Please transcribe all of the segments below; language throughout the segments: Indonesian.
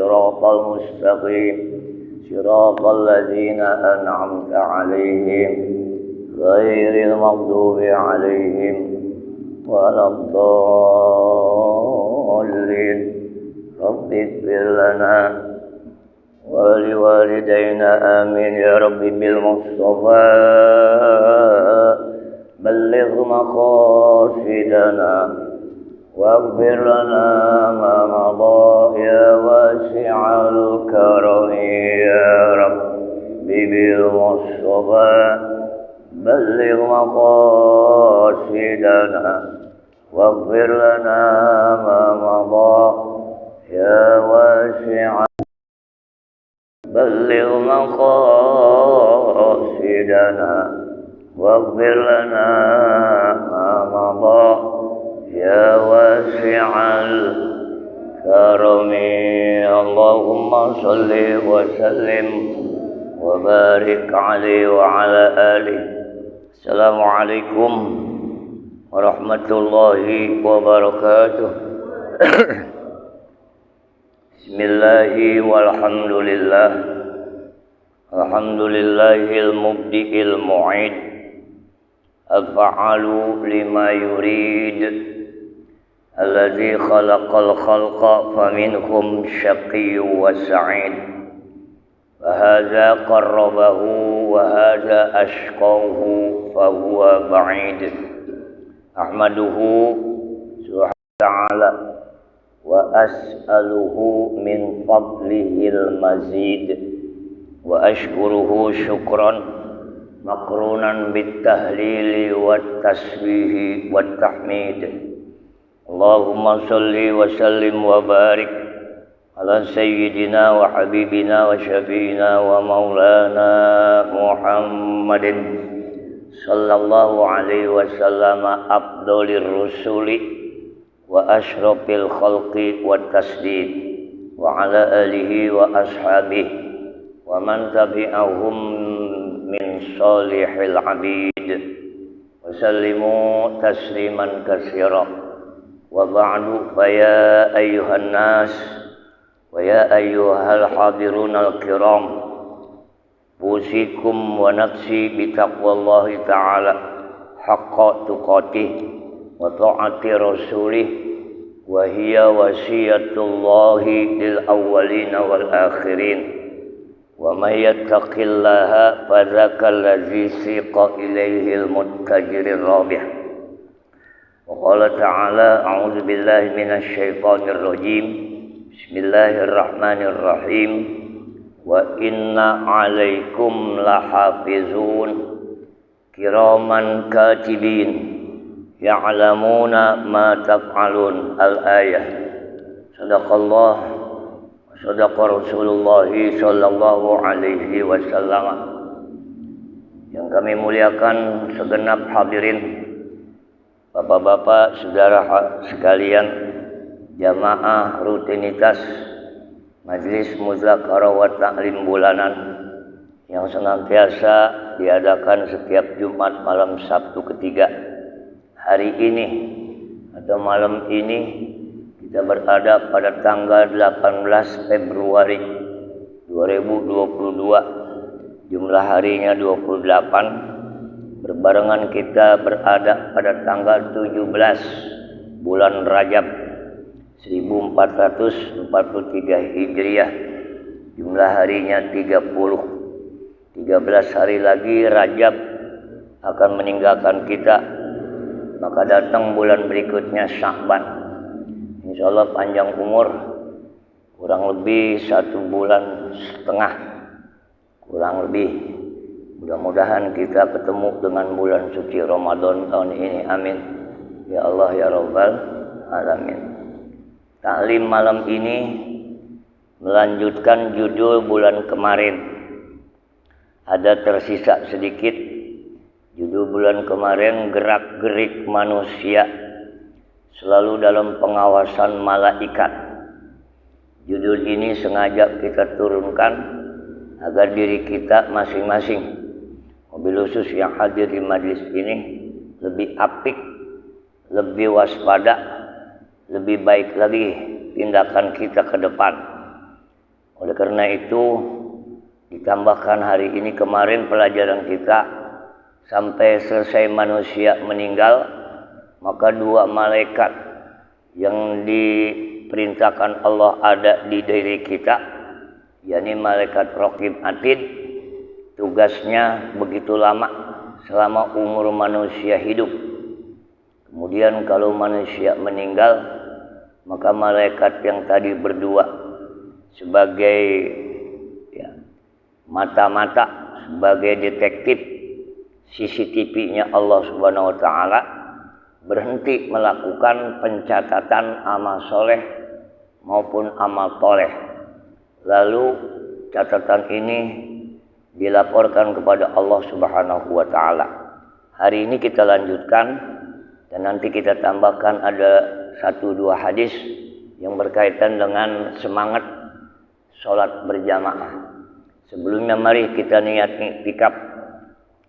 الصراط المستقيم صراط الذين أنعمت عليهم غير المغضوب عليهم ولا الضالين. رب اغفر لنا ولوالدينا آمين يا رب بالمصطفى بلغ مقاصدنا واغفر لنا ما مضى يا واسع الكرم يا رب بالمصطفى بلغ مقاصدنا واغفر لنا ما مضى يا واسع بلغ مقاصدنا واغفر لنا ما مضى يا واسع الكرم. اللهم صل وسلم وبارك عليه وعلى آله. السلام عليكم ورحمة الله وبركاته. Bismillahi walhamdulillah. Alhamdulillahil mubdi'il mu'id al-fa'alu lima yurid alladzi khalaqal khalqa faminhum syaqiyyun wa sa'id wa hadza qarrabahu wa hadza ashqahu fa huwa ba'id. Ahmaduhu subhanahu wa ta'ala wa as'aluhu min fadlihil mazid wa ashkuruhu syukran maqrunan bit tahlili wat tasbihi wat tahmid. Allahumma salli wa sallim wa barik ala sayyidina wa habibina wa syafiina wa maulana Muhammadin sallallahu alaihi wasallam afdalir rusuli wa asyrafil khalqi wa tasdid wa ala alihi wa ashabihi wa man tabi'ahum min salihil abid wa sallimu tasliman katsira wa ba'du. Fa ya ayyuhan nas wa ya ayyuhal hadirun al kiram, usikum wa nafsi bi taqwallahi ta'ala haqqa tuqatih wa ta'ati rasulih wa hiya wasiyatullahi lil awwalina wal akhirin wa may yattaqillaha fadzakal ladzi siqa ilaihil muttajirir rabih. Wa qala ta'ala a'udzu billahi minasy syaithanir rajim. Bismillahirrahmanirrahim. Wa inna 'alaikum lahafizun kiraman katibin ya'lamuna ma taf'alun. Al-ayah. Sadaqallah wa sadaqa Rasulullah sallallahu alaihi wasallam. Yang kami muliakan segenap hadirin, bapak-bapak, saudara sekalian, jamaah rutinitas Majelis Muzakarah wa Ta'lim bulanan yang senantiasa diadakan setiap Jumat malam Sabtu ketiga. Hari ini atau malam ini kita berada pada tanggal 18 Februari 2022. Jumlah harinya 28. Berbarengan kita berada pada tanggal 17 bulan Rajab 1443 Hijriah. Jumlah harinya 30. 13 hari lagi Rajab akan meninggalkan kita. Maka datang bulan berikutnya Sya'ban. Insyaallah panjang umur, kurang lebih 1 bulan setengah, kurang lebih. Mudah-mudahan kita ketemu dengan bulan suci Ramadan tahun ini. Amin ya Allah ya Rabbal alamin. Taklim malam ini melanjutkan judul bulan kemarin. Ada tersisa sedikit. Judul bulan kemarin, gerak-gerik manusia selalu dalam pengawasan malaikat. Judul ini sengaja kita turunkan agar diri kita masing-masing, mobil khusus yang hadir di majlis ini, lebih apik, lebih waspada, lebih baik lagi tindakan kita ke depan. Oleh karena itu, ditambahkan hari ini kemarin pelajaran kita sampai selesai manusia meninggal, maka dua malaikat yang diperintahkan Allah ada di diri kita, yakni malaikat Raqib Atid, tugasnya begitu lama selama umur manusia hidup. Kemudian kalau manusia meninggal, maka malaikat yang tadi berdua sebagai mata-mata, sebagai detektif CCTV-nya Allah Subhanahu wa taala, berhenti melakukan pencatatan amal soleh maupun amal toleh. Lalu catatan ini dilaporkan kepada Allah Subhanahu wa taala. Hari ini kita lanjutkan dan nanti kita tambahkan ada 1-2 hadis yang berkaitan dengan semangat sholat berjamaah. Sebelumnya mari kita niat iktikaf.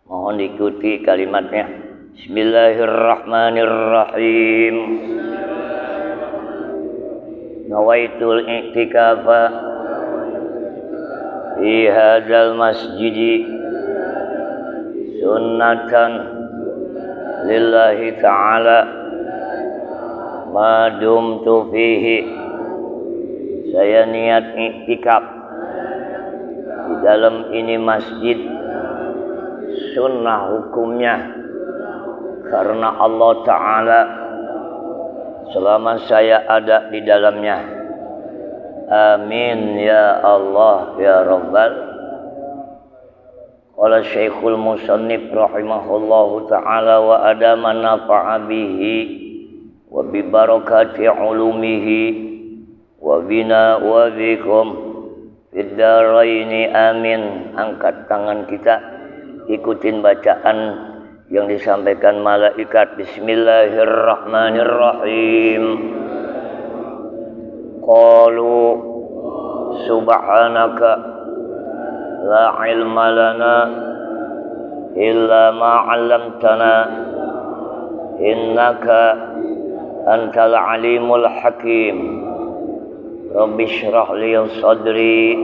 Mohon diikuti kalimatnya. Bismillahirrahmanirrahim. Nawaitul i'tikafa fi hadzal masjidi sunnatan lillahi ta'ala ma dumtu fihi. Saya niat i'tikaf di dalam ini masjid, sunnah hukumnya karena Allah Ta'ala selama saya ada di dalamnya. Amin ya Allah ya Rabbal. Qala Syekhul Musannif rahimahullahu ta'ala wa adama nafa'a bihi wa bi barakati ulumihi wa bina wa bikum fid daraini amin. Angkat tangan kita, ikutin bacaan yang disampaikan malaikat. Bismillahirrahmanirrahim. Qalu subhanaka la ilma lana illa ma 'allamtana innaka antal alimul hakim. Rabbi shrah li sadri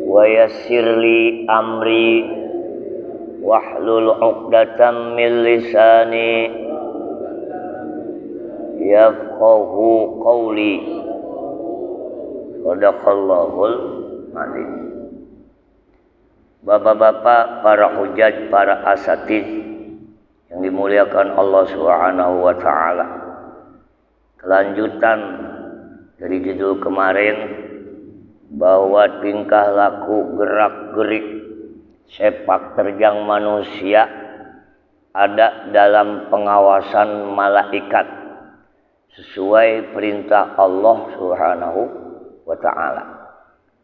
wa yassir li amri wahlul 'uqdatam min lisani yafqahu qawli. Shadaqallahul adzim. Bapak-bapak, para hujaj, para asatidz yang dimuliakan Allah Subhanahu wa taala. Kelanjutan dari judul kemarin, bahwa tingkah laku gerak-gerik sepak terjang manusia ada dalam pengawasan malaikat sesuai perintah Allah Subhanahu wa ta'ala.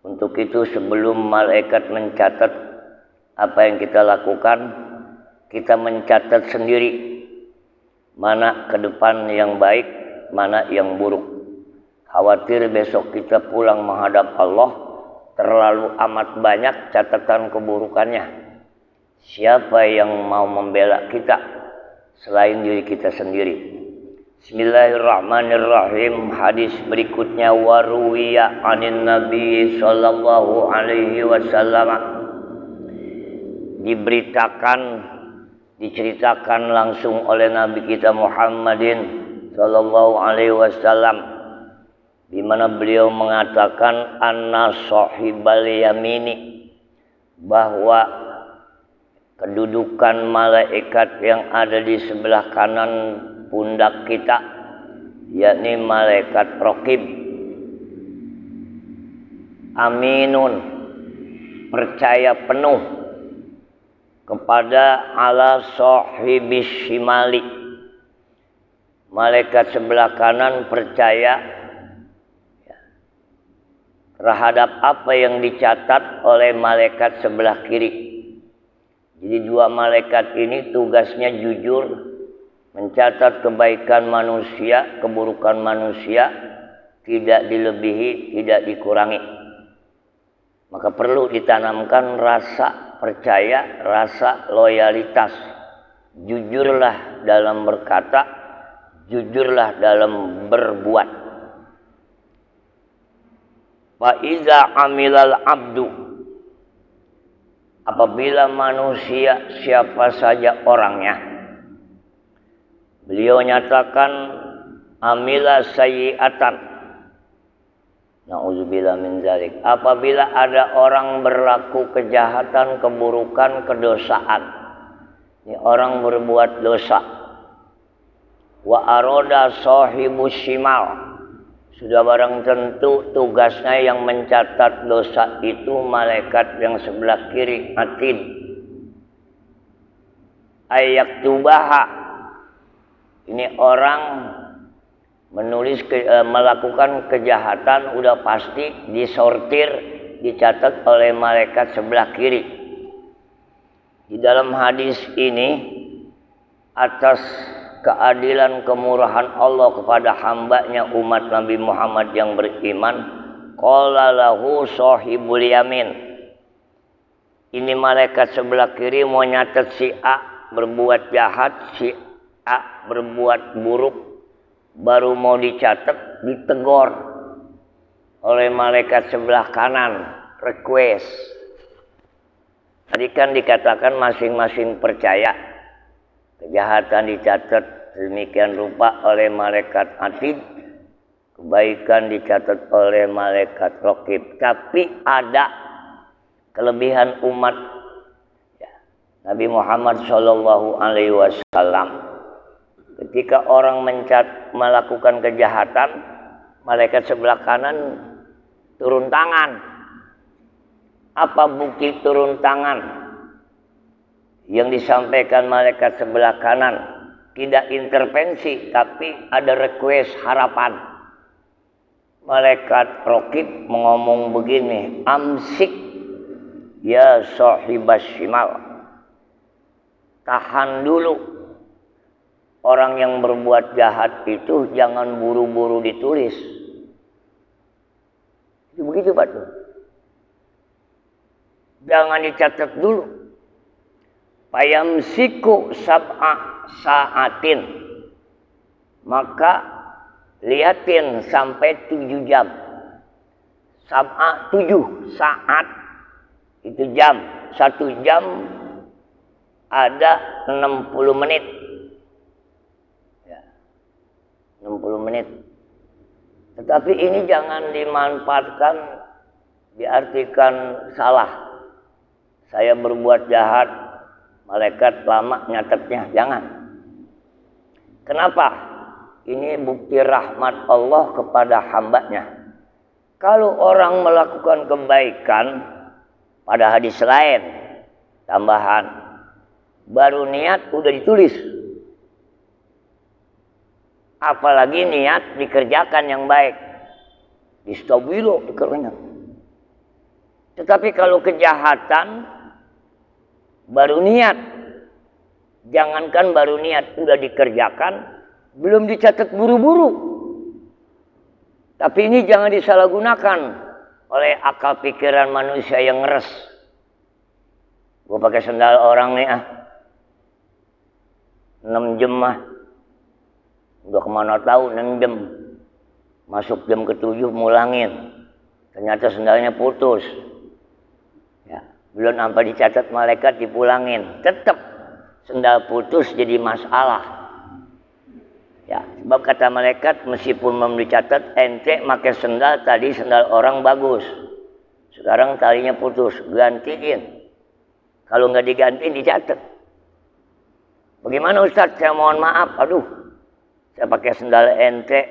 Untuk itu sebelum malaikat mencatat apa yang kita lakukan, kita mencatat sendiri mana ke depan yang baik, mana yang buruk. Khawatir besok kita pulang menghadap Allah terlalu amat banyak catatan keburukannya. Siapa yang mau membela kita selain diri kita sendiri? Bismillahirrahmanirrahim. Hadis berikutnya, waruwiya anin Nabi sallallahu alaihi wasallam. Diceritakan langsung oleh Nabi kita Muhammadin sallallahu alaihi wasallam, di mana beliau mengatakan anna sahibal yamini, bahwa kedudukan malaikat yang ada di sebelah kanan pundak kita, yakni malaikat Raqib, aminun, percaya penuh kepada ala sahibis shimali, malaikat sebelah kanan percaya terhadap apa yang dicatat oleh malaikat sebelah kiri. Jadi dua malaikat ini tugasnya jujur mencatat kebaikan manusia, keburukan manusia, tidak dilebihi, tidak dikurangi. Maka perlu ditanamkan rasa percaya, rasa loyalitas. Jujurlah dalam berkata, jujurlah dalam berbuat. Fa iza amilal abdu, apabila manusia siapa saja orangnya, beliau nyatakan amila sayyi'atan, na'udzubillah min dzalik, apabila ada orang berlaku kejahatan, keburukan, kedosaan, ini orang berbuat dosa, wa aroda sahibus shimal, sudah barang tentu tugasnya yang mencatat dosa itu malaikat yang sebelah kiri atid, ayak tubaha, ini orang menulis melakukan kejahatan udah pasti disortir, dicatat oleh malaikat sebelah kiri. Di dalam hadis ini atas keadilan kemurahan Allah kepada hambanya umat Nabi Muhammad yang beriman, qala lahu sahibul yamin, ini malaikat sebelah kiri mau nyatet si A berbuat jahat, si A berbuat buruk, baru mau dicatat ditegur oleh malaikat sebelah kanan, request. Tadi kan dikatakan masing-masing percaya, kejahatan dicatat demikian rupa oleh malaikat atid, kebaikan dicatat oleh malaikat raqib. Tapi ada kelebihan umat Nabi Muhammad Shallallahu Alaihi Wasallam. Ketika orang melakukan kejahatan, malaikat sebelah kanan turun tangan. Apa bukti turun tangan? Yang disampaikan malaikat sebelah kanan tidak intervensi, tapi ada request, harapan. Malaikat raqib mengomong begini, amsik ya sahibas shimal, tahan dulu, orang yang berbuat jahat itu jangan buru-buru ditulis. Itu begitu Pak tuh. Jangan dicatat dulu. Payamsiku sab'a sa'atin, maka lihatin sampai 7 jam. Sab'a 7 saat itu jam, 1 jam ada 60 menit ya, 60 menit. Tetapi ini jangan dimanfaatkan, diartikan salah. Saya berbuat jahat, malaikat lama nyatetnya, jangan. Kenapa? Ini bukti rahmat Allah kepada hambanya. Kalau orang melakukan kebaikan, pada hadis lain tambahan, baru niat udah ditulis. Apalagi niat dikerjakan yang baik, distabilo dikerjakan. Tetapi kalau kejahatan baru niat, jangankan baru niat, udah dikerjakan, belum dicatat buru-buru. Tapi ini jangan disalahgunakan oleh akal pikiran manusia yang ngeres. Gue pakai sendal orang nih 6 jam udah kemana tahu 6 jam, masuk jam ke-7 mulangin, ternyata sendalnya putus. Belum sampai dicatat malaikat dipulangin, tetap sendal putus jadi masalah. Ya, sebab kata malaikat meskipun belum dicatat, ente pakai sendal tadi sendal orang bagus, sekarang talinya putus, gantiin. Kalau nggak digantiin dicatat. Bagaimana Ustadz? Saya mohon maaf, aduh, saya pakai sendal ente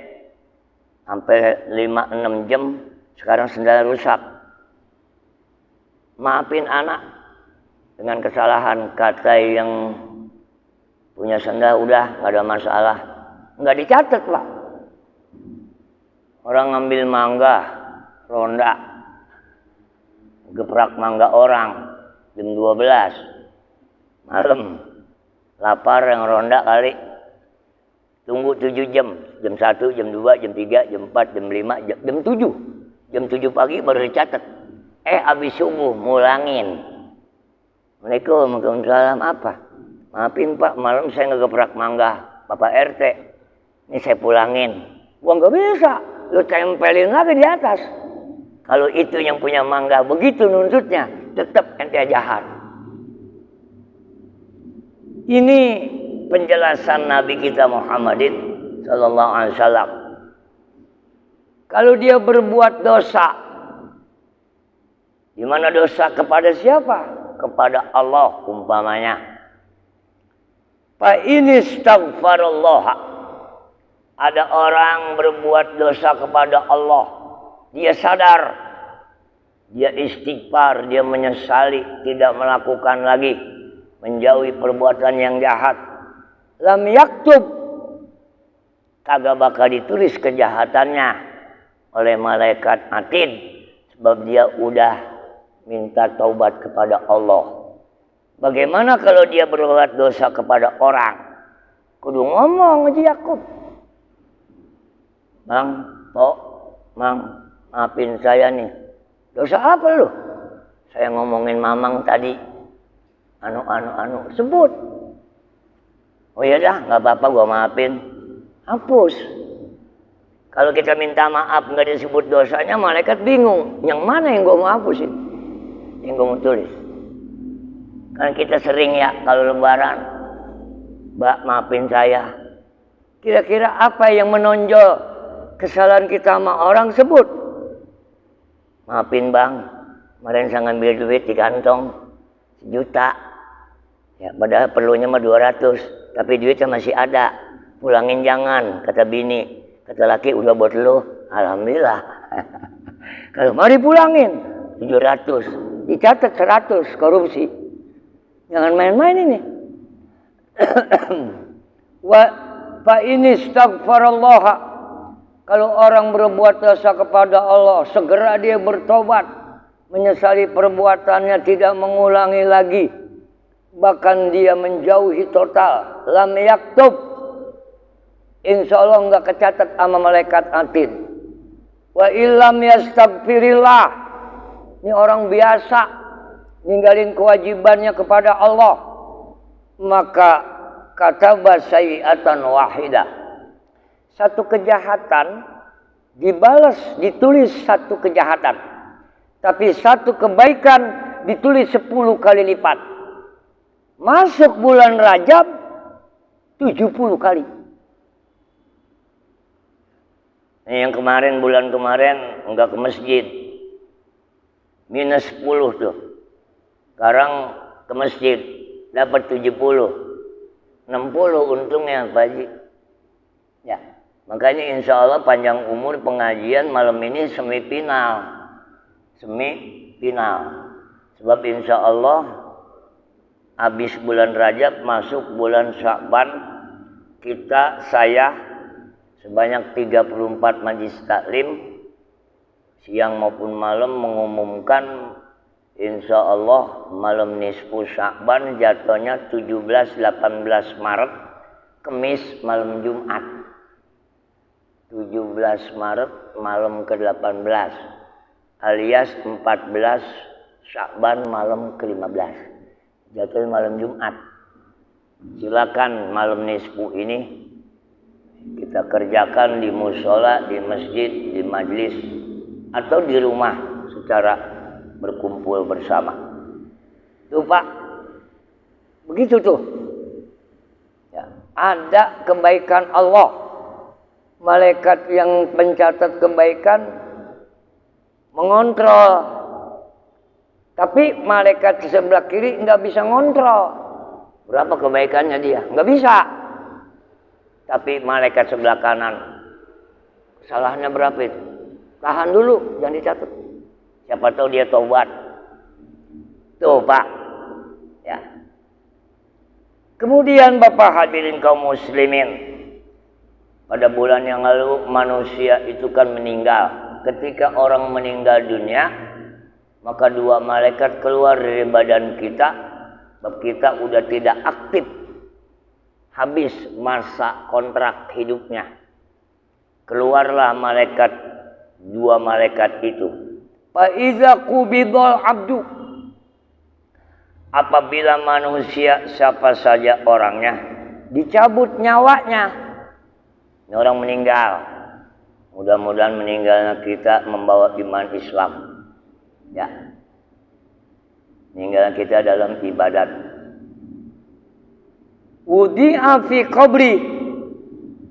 sampai 5-6 jam, sekarang sendal rusak. Maafin anak dengan kesalahan, kata yang punya sendal, udah nggak ada masalah, nggak dicatat Pak. Orang ngambil mangga ronda, geprak mangga orang jam 12 malam, lapar yang ronda kali, tunggu 7 jam, jam 1, jam 2, jam 3, jam 4, jam 5, jam 7, jam 7 pagi baru dicatat. Habis subuh mulangin. Waalaikumsalam, apa? Maafin Pak, malam saya ngegeprak mangga Bapak RT. Ini saya pulangin. Gua nggak bisa, lu tempelin lagi di atas. Kalau itu yang punya mangga begitu nuntutnya, tetap ente jahat. Ini penjelasan Nabi kita Muhammadin sallallahu alaihi wasallam. Kalau dia berbuat dosa, di mana dosa kepada siapa? Kepada Allah umpamanya. Fa inistaghfarallah. Ada orang berbuat dosa kepada Allah. Dia sadar, dia istighfar, dia menyesali, tidak melakukan lagi, menjauhi perbuatan yang jahat. Lam yaktub, kagak bakal ditulis kejahatannya oleh malaikat atid, sebab dia udah minta taubat kepada Allah. Bagaimana kalau dia berbuat dosa kepada orang? Kudu ngomong aja Yakub. Mang, Pok, Mang, maafin saya nih. Dosa apa lu? Saya ngomongin Mamang tadi. Anu, sebut. Oh iya dah, nggak apa-apa gua maafin. Hapus. Kalau kita minta maaf nggak disebut dosanya, malaikat bingung. Yang mana yang gua mau hapusin? Yang gua mau tulis. Kan kita sering ya kalau lebaran, Mbak maafin saya. Kira-kira apa yang menonjol kesalahan kita sama orang? Sebut. Maafin bang, kemarin saya ngambil duit di kantong 1 juta. Ya, padahal perlunya mah 200, tapi duitnya masih ada. Pulangin jangan, kata bini. Kata laki, udah buat lu. Alhamdulillah. Kalau mau dipulangin 700, dicatat 100, korupsi. Jangan main-main ini. Fa ini astaghfarallah. Kalau orang berbuat dosa kepada Allah, segera dia bertobat, menyesali perbuatannya, tidak mengulangi lagi, bahkan dia menjauhi total. Lam yaktub, insya Allah nggak kecatat sama malaikat atid. Wa illam yastaghfirillah, ini orang biasa ninggalin kewajibannya kepada Allah, maka kataba sayi'atan wahidah, satu kejahatan dibalas, ditulis satu kejahatan, tapi satu kebaikan ditulis 10 kali lipat. Masuk bulan Rajab 70 kali. Yang kemarin, bulan kemarin enggak ke masjid, minus 10 tuh. Sekarang ke masjid dapat 70, 60 untungnya Pak Haji. Ya, makanya insya Allah panjang umur pengajian malam ini semifinal. Sebab insya Allah habis bulan Rajab masuk bulan Sya'ban, saya sebanyak 34 majlis taklim siang maupun malam mengumumkan insya Allah malam nisfu Sya'ban jatuhnya 17-18 Maret, Kemis malam Jumat. 17 Maret malam ke-18 alias 14 Sya'ban malam ke-15. Jatuhnya malam Jumat. Silakan malam nisfu ini kita kerjakan di musola, di masjid, di majlis, atau di rumah secara berkumpul bersama. Tuh Pak, begitu tuh. Ya, ada kebaikan Allah. Malaikat yang mencatat kebaikan mengontrol. Tapi malaikat di sebelah kiri nggak bisa ngontrol. Berapa kebaikannya dia? Nggak bisa. Tapi malaikat sebelah kanan, kesalahannya berapa itu? Tahan dulu, jangan dicatat. Siapa tahu dia tobat. Tuh Pak. Ya. Kemudian Bapak hadirin kaum muslimin, pada bulan yang lalu manusia itu kan meninggal. Ketika orang meninggal dunia, maka 2 malaikat keluar dari badan kita, sebab kita udah tidak aktif, habis masa kontrak hidupnya. Keluarlah 2 malaikat itu. Fa iza qubidal abdu, apabila manusia siapa saja orangnya dicabut nyawanya, ini orang meninggal, Mudah-mudahan meninggalnya kita membawa iman Islam. Ya. Meninggalnya kita dalam ibadat. Wudi'a fi qabri.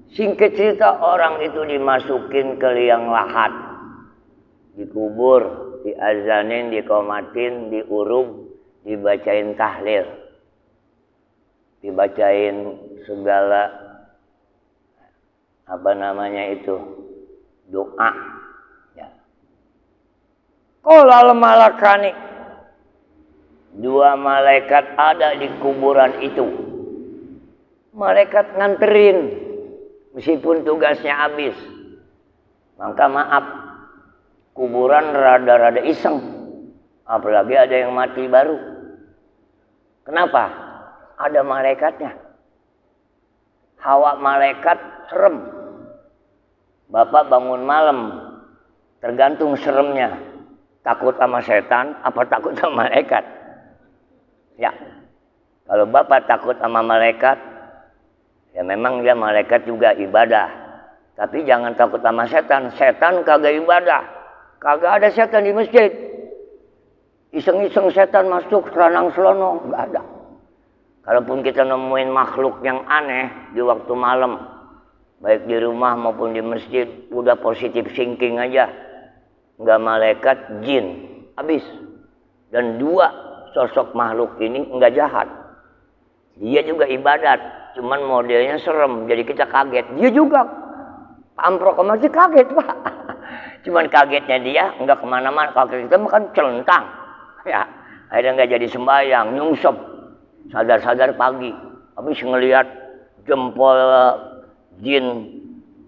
Singkat cerita, orang itu dimasukin ke liang lahat. Dikubur, diazanin, dikomatin, diurub, dibacain tahlil. Dibacain segala doa. Ya. Qala al-malakani. Dua malaikat ada di kuburan itu. Malaikat nganterin meskipun tugasnya habis. Maka maaf, kuburan rada-rada iseng. Apalagi ada yang mati baru. Kenapa? Ada malaikatnya. Hawa malaikat serem. Bapak bangun malam, tergantung seremnya. Takut sama setan, apa takut sama malaikat? Ya, kalau Bapak takut sama malaikat, ya memang dia malaikat juga ibadah. Tapi jangan takut sama setan. Setan kagak ibadah. Kagak ada setan di masjid. Iseng-iseng setan masuk seranang selonong, nggak ada. Kalaupun kita nemuin makhluk yang aneh di waktu malam, baik di rumah maupun di masjid, udah positif thinking aja. Nggak malaikat, jin. Habis. Dan dua sosok makhluk ini nggak jahat. Dia juga ibadat. Cuman modelnya serem. Jadi kita kaget. Dia juga. Pak Amprok masih kaget, Pak. Cuman kagetnya dia nggak kemana-mana. Kalau kita makan celentang. Ya. Akhirnya nggak jadi sembahyang. Nyungsep. Sadar-sadar pagi. Habis ngelihat jempol jin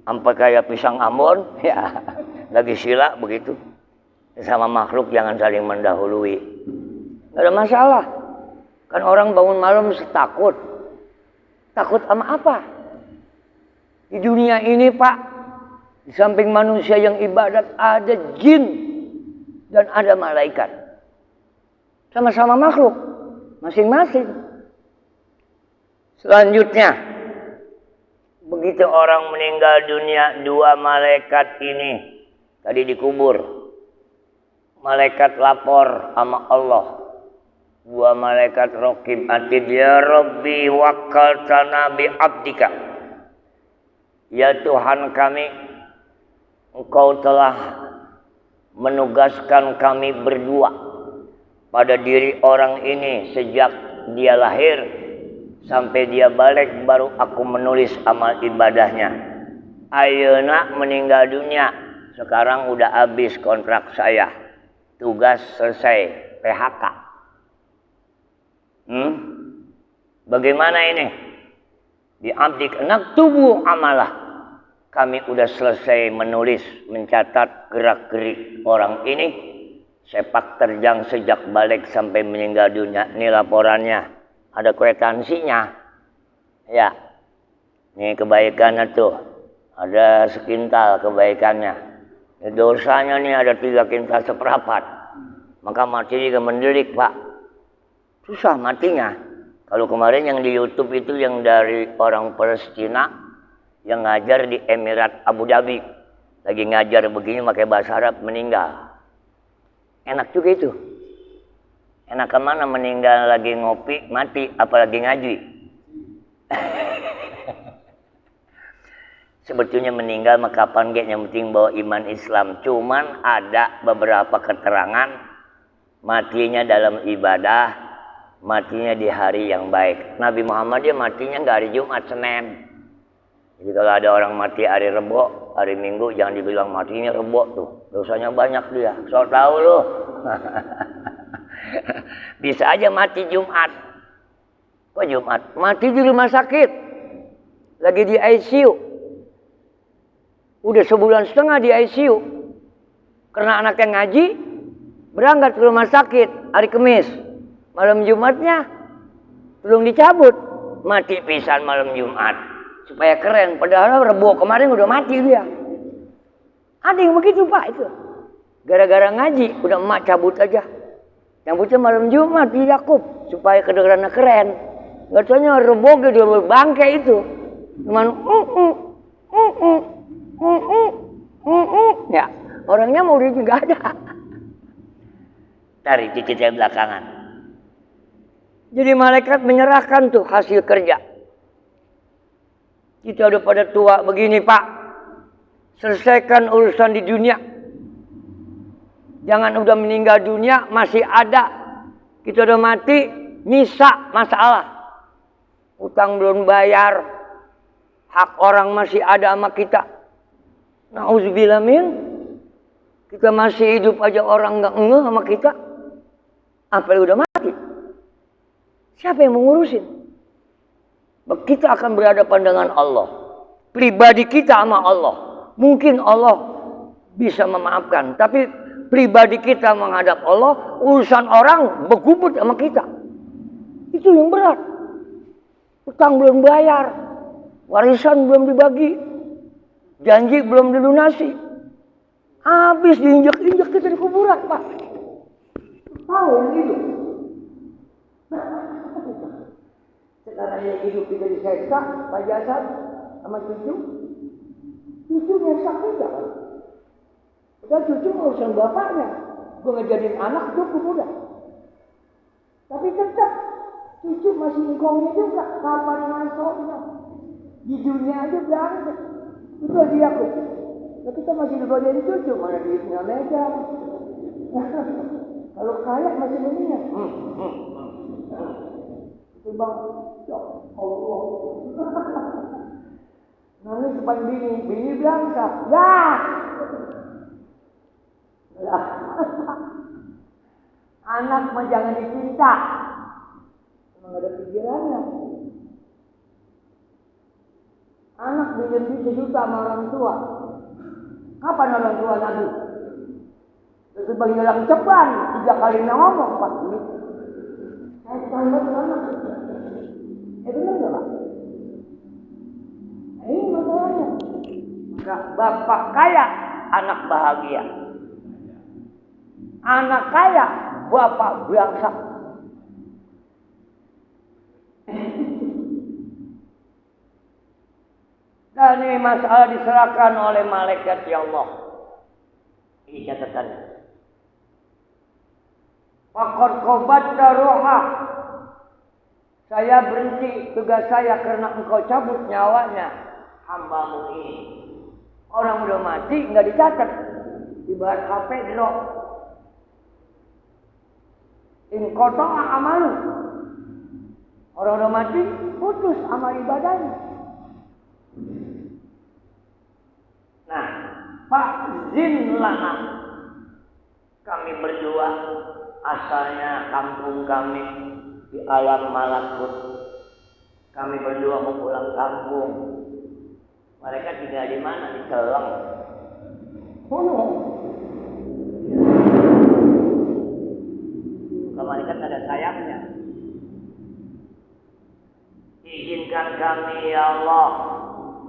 sampai kayak pisang Ambon, ya lagi sila begitu. Sama makhluk jangan saling mendahului. Gak ada masalah. Kan orang bangun malam takut. Takut sama apa? Di dunia ini, Pak, di samping manusia yang ibadat ada jin dan ada malaikat. Sama-sama makhluk, masing-masing. Selanjutnya, begitu orang meninggal dunia, dua malaikat ini tadi dikubur. Malaikat lapor sama Allah. Dua malaikat raqib atid, ya Rabbi wakkaltana bi abdika. Ya Tuhan kami, Engkau telah menugaskan kami berdua pada diri orang ini sejak dia lahir sampai dia balik, baru aku menulis amal ibadahnya. Ayeuna meninggal dunia, sekarang udah habis kontrak saya, tugas selesai, PHK. Bagaimana ini? Di abdik naktubu amalah. Kami udah selesai menulis, mencatat gerak-gerik orang ini, sepak terjang sejak balik sampai meninggal dunia. Ini laporannya. Ada kwitansinya. Ya. Ini kebaikannya tuh. Ada sekintal kebaikannya. Ini dosanya nih ada 3 kintal seperempat. Maka mati juga mendelik, Pak. Susah matinya. Kalau kemarin yang di YouTube itu yang dari orang Palestina yang ngajar di Emirat Abu Dhabi. Lagi ngajar begini pakai bahasa Arab, meninggal. Enak juga itu. Enak kemana meninggal lagi ngopi, mati, apalagi ngaji. Sebetulnya meninggal mah kapan ge, yang penting bawa iman Islam. Cuman ada beberapa keterangan matinya dalam ibadah, matinya di hari yang baik. Nabi Muhammad dia matinya nggak hari Jumat, Senin. Jadi kalau ada orang mati hari Rebo, hari Minggu, jangan dibilang matinya Rebo tuh. Dosanya banyak dia. So tahu lu. Bisa aja mati Jumat. Kok Jumat? Mati di rumah sakit. Lagi di ICU. Udah sebulan setengah di ICU. Karena anaknya ngaji, berangkat ke rumah sakit hari Kamis. Malam Jumatnya belum dicabut. Mati pisan malam Jumat. Supaya keren. Padahal Rebo kemarin udah mati dia. Ada yang begitu, Pak, itu. Gara-gara ngaji, udah emak cabut aja. Yang bocah malam Jumat di Yakub supaya kedengarannya keren. Gak taunya Rebo dia bangke itu. Cuman Orangnya mau duitnya nggak ada. Dari cicitnya belakangan. Jadi malaikat menyerahkan tuh hasil kerja. Kita udah pada tua begini Pak. Selesaikan urusan di dunia. Jangan udah meninggal dunia masih ada. Kita udah mati, nyisa masalah. Utang belum bayar. Hak orang masih ada sama kita. Na'udzubillah min. Kita masih hidup aja orang nggak ngeh sama kita. Apa udah mati? Siapa yang mengurusin? Kita akan berhadapan dengan Allah. Pribadi kita sama Allah. Mungkin Allah bisa memaafkan. Tapi pribadi kita menghadap Allah. Urusan orang bergubut sama kita. Itu yang berat. Utang belum bayar. Warisan belum dibagi. Janji belum dilunasi. Habis diinjak-injak kita di kuburan Pak. Tahu itu. Sekarang dia hidup kita diseksa, Pak Jasad sama cucu. Cucu nyeksa kita. Padahal cucu urusan bapaknya. Gue ngejadiin anak cukup udah. Tapi tetap cucu masih ngkongnya juga. Kapan masuknya? Di dunia aja bangsa. Itu dia aku. Nah, kita masih digodain cucu. Mana duitnya megang. Kalau kaya masih mendingan. Itu bang, ya Allah. Nangis depan bini bangsa. Lah. Anak mah jangan dicinta. Memang ada pikirannya. Anak dilempi sejuta sama orang tua. Kapan orang tua nagih? Terus bagi dalam ceban 3 kali ngomong Pak. Saya tambah anak. Benar nggak Pak? Ini masalahnya. Maka bapak kaya, anak bahagia. Anak kaya, bapak bangsa. Dan ini masalah diserahkan oleh malaikat ya Allah. Ini catatannya. Faqad qabatta ruha. Saya berhenti tugas saya karena engkau cabut nyawanya hambamu ini. Orang udah mati nggak dicatat. Ibarat HP drop. In qata'a amalu. Orang udah mati putus amal ibadahnya. Nah, Pak Zin lana. Kami berdua asalnya kampung kami di alam malakut. Kami berdua mau pulang kampung. Mereka tinggal di mana? Di Celeng. Malaikat ada sayapnya. Izinkan kami ya Allah.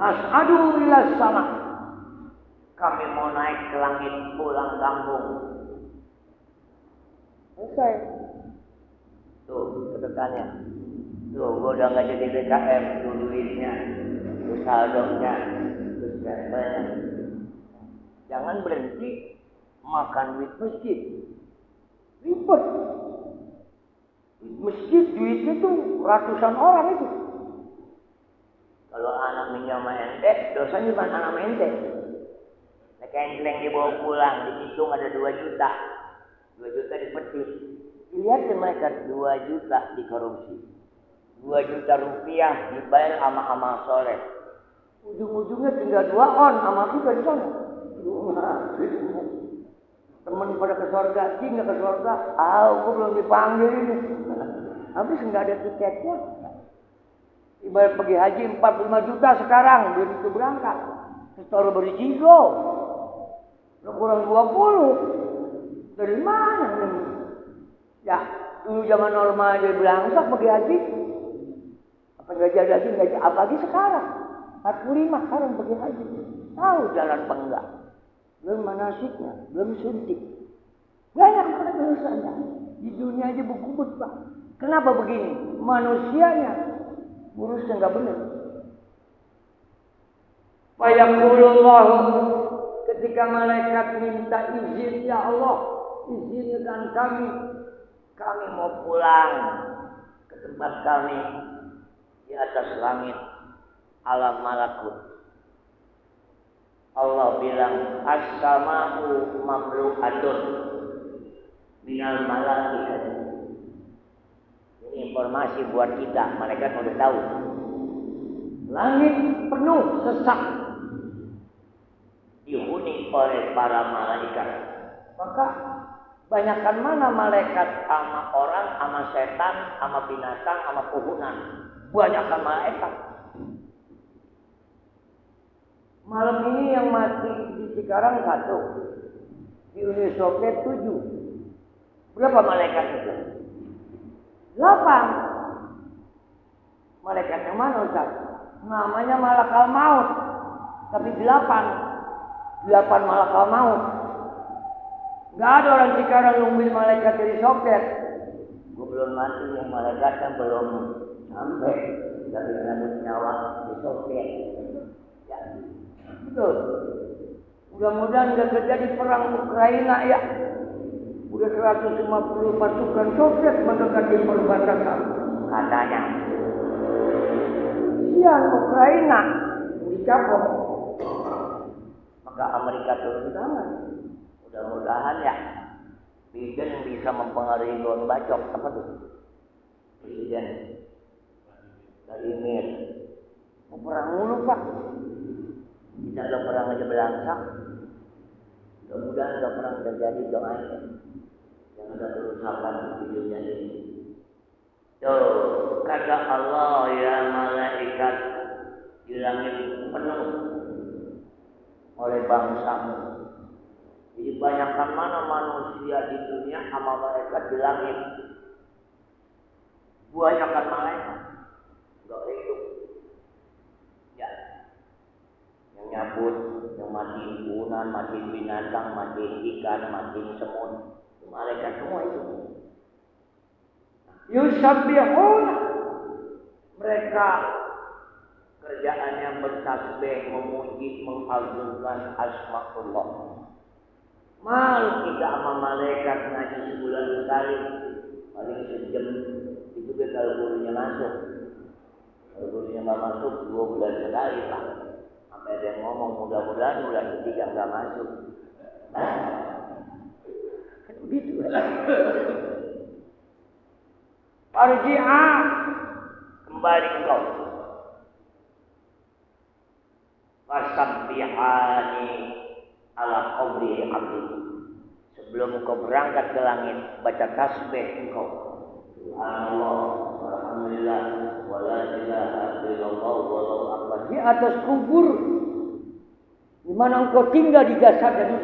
As'adu ila sama. Kami mau naik ke langit pulang kampung. Selesai. Tuh catatannya. Tuh gua udah nggak jadi BKM. Tuh duitnya, tuh saldonya, tuh siapanya. Jangan berhenti makan duit masjid. Ribet. Masjid duitnya tuh ratusan orang itu. Kalau anak minjam ente, dosanya bukan anak ente. Kenceleng dibawa pulang, dihitung ada 2 juta. 2 juta dipetis. Dilihatin mereka 2 juta dikorupsi. 2 juta rupiah dibayar sama amal soleh. Ujung-ujungnya tinggal 2 on sama kita di sana. Temen pada ke surga, nggak ke surga. Gue belum dipanggil ini. Habis nggak ada tiketnya. Ibarat pergi haji 45 juta sekarang belum itu berangkat. Setoran berjigo. Lo kurang 20. Dari mana? Ya, dulu zaman normal aja berangkat pergi haji. Apa nggak jadi haji? Nggak jadi. Apalagi sekarang 45 sekarang pergi haji. Tahu jalan apa enggak? Belum manasiknya, belum suntik. Banyak banget urusannya. Di dunia aja bergubut Pak. Kenapa begini? Manusianya urusnya nggak benar. Fayaqulullah ketika malaikat minta izin, ya Allah, izinkan kami mau pulang ke tempat kami di atas langit alam malakut. Allah bilang as-sama'u mamlu'atun minal malaikat. Ini informasi buat kita, malaikat udah tahu. Langit penuh sesak dihuni oleh para malaikat. Maka banyakkan mana malaikat sama orang, sama setan, sama binatang, sama pohonan. Banyakkan malaikat. Malam ini yang mati di Cikarang 1, di Uni Soviet 7. Berapa malaikat itu? 8. Malaikat yang mana Ustaz? Namanya malakal maut. Tapi 8 malakal maut. Gak ada orang Cikarang nungguin malaikat dari Soviet. Gue belum mati, yang malaikatnya belum sampai dari ngambil nyawa di Soviet. Ya. Betul. Mudah-mudahan gak terjadi perang Ukraina ya. Udah 150 pasukan Soviet mendekati perbatasan katanya. Sian Ukraina dicapok. Maka Amerika turun tangan. Mudah-mudahan ya Biden bisa mempengaruhi Don Bacok apa tuh? Presiden Vladimir. Mau perang mulu Pak. Tidak ada perang aja belangsak. Mudah-mudahan ada perang terjadi, doain. Jangan ada kerusakan di dunia ini. Tuh, kata Allah ya malaikat di langit penuh oleh bangsamu. Jadi banyakkan mana manusia di dunia sama malaikat di langit. Banyakkan malaikat. Enggak hidup. Ya. Yang nyabut, yang matiin bunan, matiin binatang, matiin ikan, matiin semut. Malaikat semua itu. Yusabbihun. Mereka kerjaannya bertasbih, memuji, mengagungkan asmaullah. Malu kita sama malaikat ngaji sebulan sekali, paling sejam. Itu kalau gurunya masuk. Kalau gurunya nggak masuk 2 bulan sekali Pak. Sampai ada yang ngomong mudah-mudahan bulan ketiga nggak masuk. Kan begitu. Arji'a, kembali engkau. Fasabbihani ala qabri abdi. Sebelum engkau berangkat ke langit, baca tasbih engkau. Subhanallah, alhamdulillah, wala ilaha illallah, wallahu akbar. Di atas kubur, di mana engkau tinggal di jasad ini.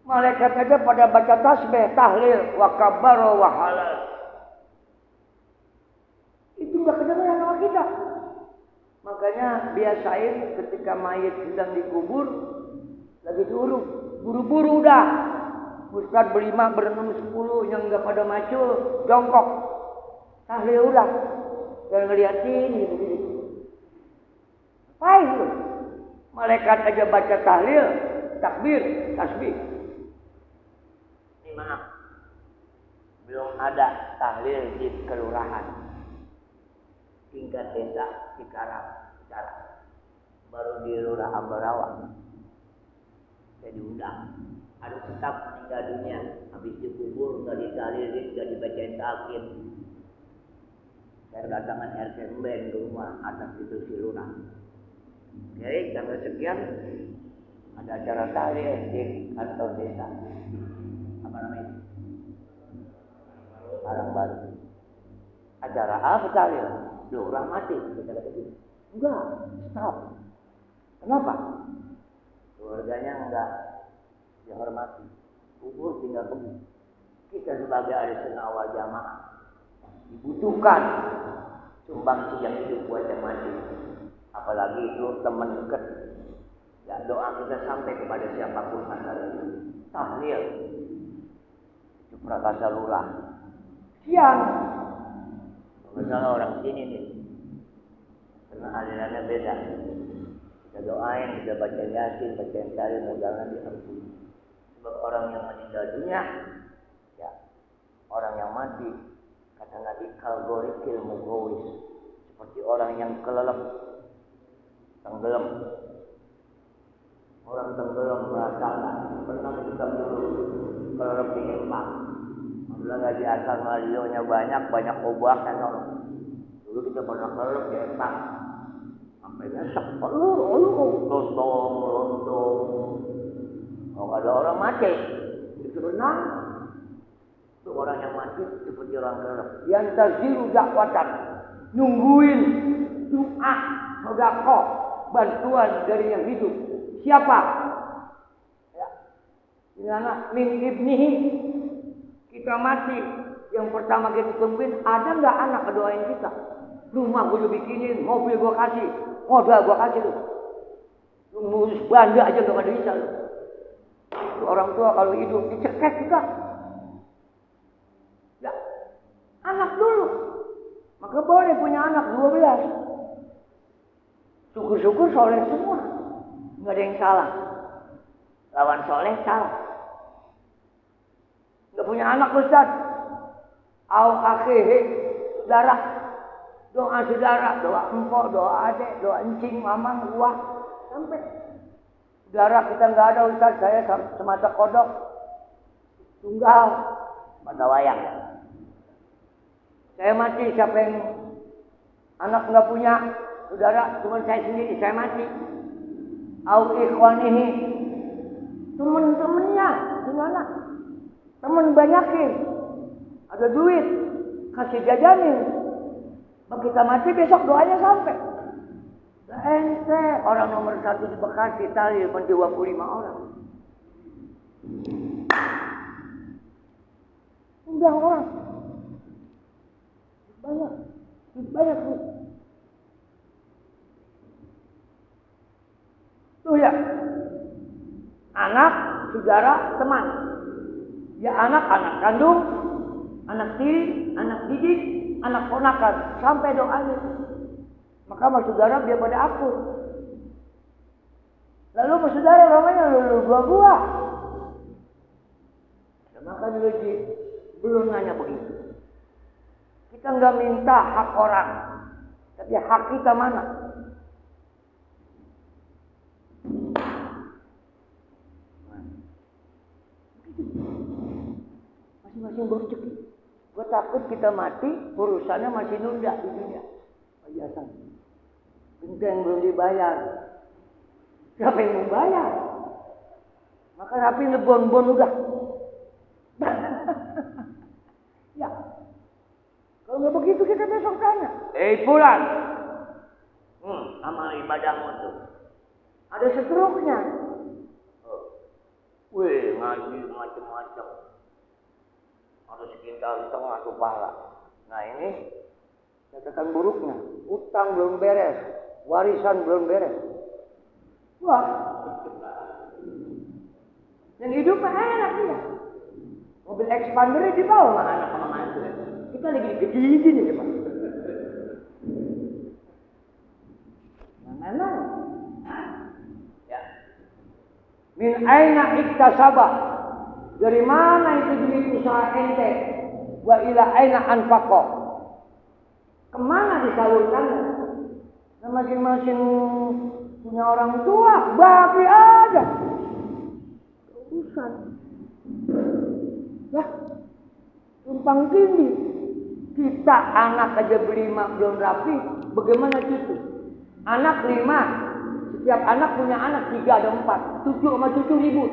Malaikat aja pada baca tasbih, tahlil, wa kabbaro, wa halal. Itu enggak kedengaran sama kita. Makanya biasain ketika mayit sedang dikubur, lagi diurut, buru-buru udah. Ustaz berlima, berenam 10 yang enggak pada macul, jongkok. Tahlil udah. Jangan ngeliatin gitu. Baik lu. Malaikat aja baca tahlil, takbir, tasbih. Ini maaf. Belum ada tahlil di kelurahan. Tingkat desa Cikarang, baru di Lurah Ambarawa. Saya diundang. Ada tetap meninggal dunia, habis dikubur, nggak ditahlilin, nggak dibacain tahlil. Saya kedatangan RT Mben ke rumah atas itu si Lurah. Oke, tanggal sekian ada acara tahlil di kantor desa. Apa namanya? Parang Baru. Acara apa tahlil? Lurah mati, kita kata gitu. Enggak, stop. Kenapa? Keluarganya enggak dihormati. Kubur tinggal pergi. Kita sebagai ahli sunnah wal jamaah dibutuhkan sumbangsi yang hidup buat yang mati. Apalagi itu teman dekat. Ya, doa kita sampai kepada siapapun antara itu. Tahlil. Itu prakasa lurah. Siang. Misalnya orang sini nih, karena alirannya beda. Kita doain, kita baca Yasin, baca Tahlil, mudah-mudahan diampuni. Sebab orang yang meninggal dunia, ya, orang yang mati, kata Nabi kalgorikil mugawis, seperti orang yang kelelep, tenggelam. Orang tenggelam merasakan, pernah kita dulu kelelep di Jepang. Alhamdulillah nggak biasa, malionya banyak obatnya dong. Dulu kita pernah kelelep di Jepang. Sampai besok, lontong. Kalau ada orang mati, itu benar. Itu orang yang mati seperti orang kelelep. Yang terziru dakwatan, nungguin doa, sedekah, bantuan dari yang hidup. Siapa? Ya. Ini anak min ibnihi. Kita mati, yang pertama kita tungguin, ada nggak anak doain kita? Rumah gue udah bikinin, mobil gue kasih, modal gue kasih lu. Lu ngurus banda aja gak ada bisa lu. Orang tua kalau hidup dicekek juga. Ya, anak dulu. Maka boleh punya anak 12. Syukur-syukur soleh semua. Nggak ada yang salah. Lawan soleh salah. Nggak punya anak Ustaz. Au akhihi, saudara. Doa saudara, doa empok, doa adik, doa encing, mamang, buah. Sampai. Saudara kita nggak ada Ustaz, saya semata kodok. Tunggal. Pada wayang. Saya mati, siapa yang anak nggak punya saudara, cuma saya sendiri, saya mati. Au ikhwanihi, temen-temennya, gimana? Temen banyakin, ada duit, kasih jajanin. Begitu kita mati besok doanya sampai. Nah, ente orang nomor 1 di Bekasi Tahlil 25 orang. Udah orang. Banyak tuh. Tuh ya. Anak, saudara, teman. Ya anak kandung, anak tiri, anak didik, anak ponakan, sampai doanya. Maka sama saudara dia pada akur. Lalu sama saudara namanya lu gua. Maka lagi belum nanya begitu. Kita nggak minta hak orang, tapi hak kita mana? Masing-masing berrezeki. Gue takut kita mati, urusannya masih nunda di dunia. Perhiasan. Genteng belum dibayar. Siapa yang mau bayar? Maka rapi ngebon-bon udah. Ya. Kalau nggak begitu kita besok tanya. Pulang. Amal ibadahmu tuh. Ada seterusnya. Wih, ngaji macam-macam. Ada sekitar setengah tuh pahala. Nah ini catatan buruknya. Utang belum beres. Warisan belum beres. Wah. Dan hidup enak dia. Mobil expandernya dibawa sama anak sama mantu. Kita lagi digede-gede aja Pak. Mana? Ya. Min aina iktasaba. Dari mana itu duit usaha ente? Wa ila aina anfaqo. Kemana disalurkan? Nah, masing-masing punya orang tua, bagi aja. Urusan. Lah, tumpang tindih. Kita anak aja berlima belum rapi, bagaimana cucu? Anak 5, setiap anak punya anak 3 ada 4, 7 sama cucu ribut.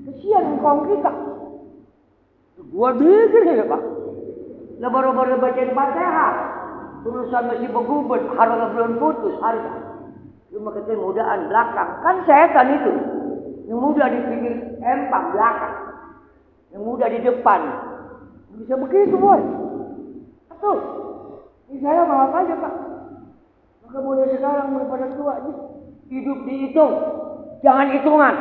Kesian kaum kita. Gua dikir ya Pak. Lah baru-baru bacain Fatihah. Urusan masih begubet, harga belum putus harga. Cuma kita mudaan belakang. Kan setan itu. Yang muda di pinggir empang belakang. Yang muda di depan. Bisa begitu boy. Betul. Ini saya maaf aja Pak. Maka mulai sekarang daripada tua hidup dihitung. Jangan hitungan.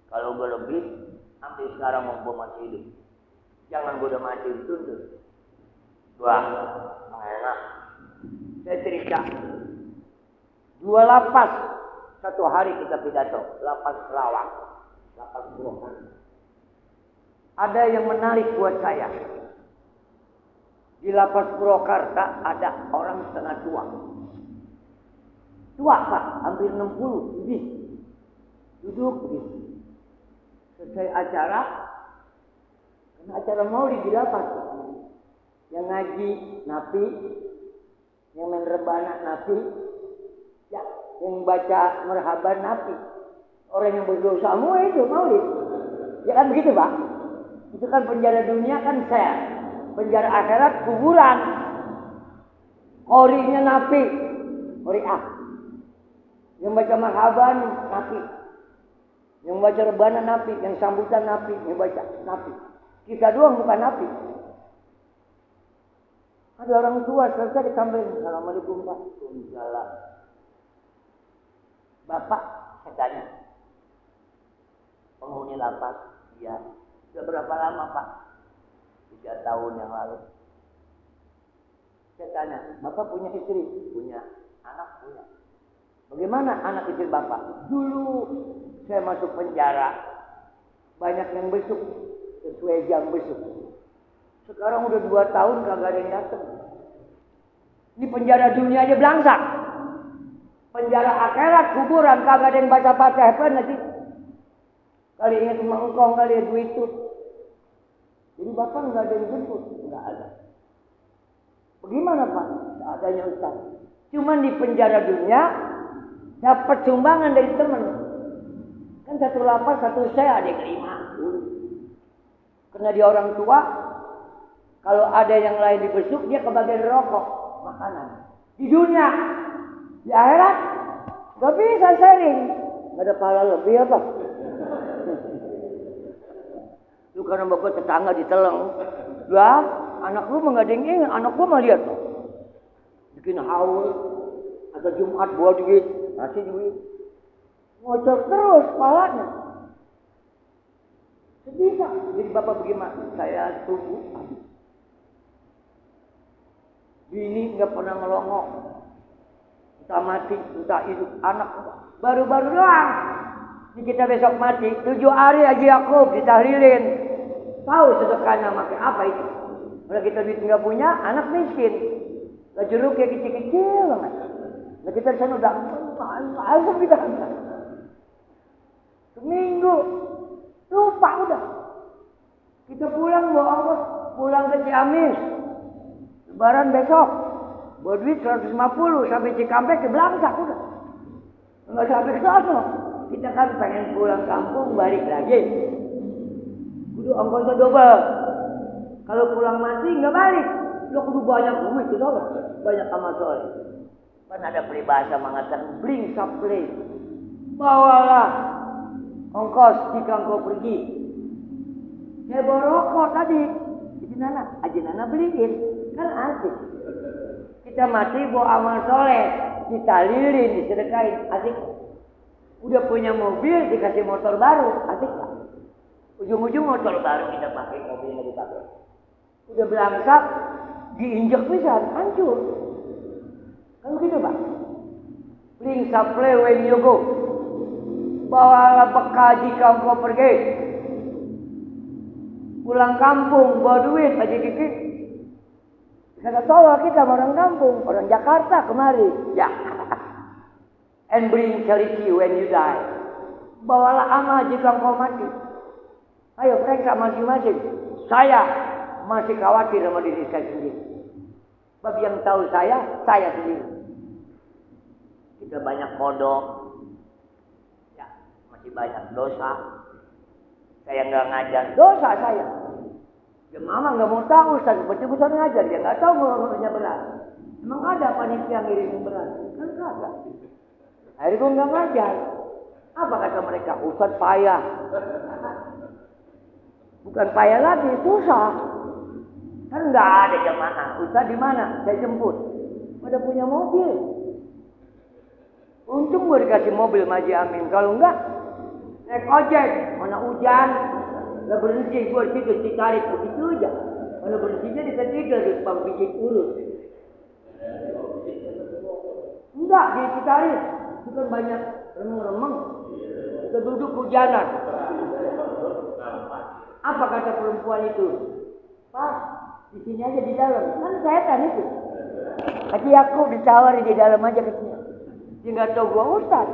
Kalau gue lebih, ambil sekarang mau masih hidup. Jangan gue udah mati dituntut. Wah, enak. Saya cerita. 2 lapas. Satu hari kita pidato. Lapas Kerawang. Lapas Purwokerto. Ada yang menarik buat saya. Di lapas Purwokerto ada orang setengah tua. Tua Pak, hampir 60 lebih. Duduk begitu. Selesai acara, karena acara maulid di lapas. Yang ngaji napi, yang main rebana napi, ya, yang baca merhaban napi. Orang yang berdosa semua itu maulid. Ya kan begitu Pak? Itu kan penjara dunia kan sel. Penjara akhirat kuburan. Qorinya napi, qoriah. Yang baca marhaban napi. Yang baca rebana napi, yang sambutan napi, yang baca napi. Kita doang bukan napi. Ada orang tua selesai disampaikan, Assalamualaikum Pak. Waalaikumsalam. Bapak, saya tanya. Penghuni lapas, ya. Sudah berapa lama Pak? 3 tahun yang lalu. Saya tanya, Bapak punya istri? Punya. Anak? Punya. Bagaimana anak istri Bapak? Dulu saya masuk penjara, banyak yang besuk, sesuai jam besuk. Sekarang udah 2 tahun kagak ada yang datang. Ini penjara dunia aja belangsak. Penjara akhirat kuburan kagak ada yang baca Fatihah nanti. Kali ingat mengkong kali duit itu. Jadi Bapak nggak ada yang jemput, nggak ada. Bagaimana Pak? Nggak adanya Ustaz. Cuman di penjara dunia dapat sumbangan dari teman. Kan satu lapas satu saya ada yang 5. Karena dia orang tua, kalau ada yang lain dibesuk dia kebagian rokok, makanan. Di dunia, di akhirat nggak bisa sharing, nggak ada pahala lebih apa? Lu karena bapak tetangga diteleng, lah anak lu mah nggak ada yang ingat, anak gua mah lihat tuh, bikin haul, atau Jumat bawa duit, ngasih duit, ngocor terus palanya. Sedih Pak. Jadi Bapak bagaimana? Saya tunggu. Bini nggak pernah ngelongok. Entah mati, entah hidup. Anak baru-baru doang. Ini kita besok mati. 7 hari Haji Yakub ditahlilin. Tahu sedekahnya pakai apa itu? Kalau kita duit nggak punya, anak miskin. Lah jeruk kayak kecil-kecil banget. Nah kita di sana udah langsung kita. Seminggu. Lupa udah. Kita pulang bawa ongkos, pulang ke Ciamis. Lebaran besok. Bawa duit 150 sampai Cikampek ke Belangsak udah. Enggak sampai ke sana. Kita kan pengen pulang kampung balik lagi. Kudu ongkosnya double. Kalau pulang mati enggak balik. Lo kudu banyak duit itu soalnya. Banyak amal soleh. Kan ada peribahasa mengatakan bring supply. Bawalah ongkos jika engkau pergi. Saya bawa rokok tadi. Aji Nana beliin. Kan asik. Kita mati bawa amal soleh. Ditalilin, disedekain. Asik. Udah punya mobil, dikasih motor baru. Asik Pak. Ujung-ujung motor baru kita pakai, mobilnya dipakai. Udah belangsak, diinjek pisan, hancur. Kan begitu Pak. Bring supply when you go. Bawalah bekal jika engkau pergi. Pulang kampung bawa duit aja dikit. Kata tolong kita orang kampung, orang Jakarta kemari. Ya. And bring charity when you die. Bawalah amal jika engkau mati. Ayo periksa masing-masing. Saya masih khawatir sama diri saya sendiri. Bagi yang tahu saya sendiri. Kita banyak kodok. Masih banyak dosa. Saya nggak ngajar dosa saya. Ya mama nggak mau tahu Ustaz, betul-betul ngajar dia nggak tahu ngurusnya beras. Emang ada panitia ngirim beras? Kan kagak. Akhirnya gue nggak ngajar. Apa kata mereka? Ustaz payah. Bukan payah lagi, susah. Kan nggak ada jemaah. Ustaz di mana? Saya jemput. Pada punya mobil. Untung gue dikasih mobil Maji Amin. Kalau enggak, naik ojek, mana hujan, nggak berhenti, gue tidur, ditarik begitu aja. Mana berhentinya diketidur di pang pijit urut. Enggak, di Citaris. Itu kan banyak remeng-remeng. Kita duduk hujanan. Apa kata perempuan itu? Pak, di sini aja di dalam. Kan setan itu. Hati aku ditawari di dalam aja kecil. Dia nggak tahu gua ustaz.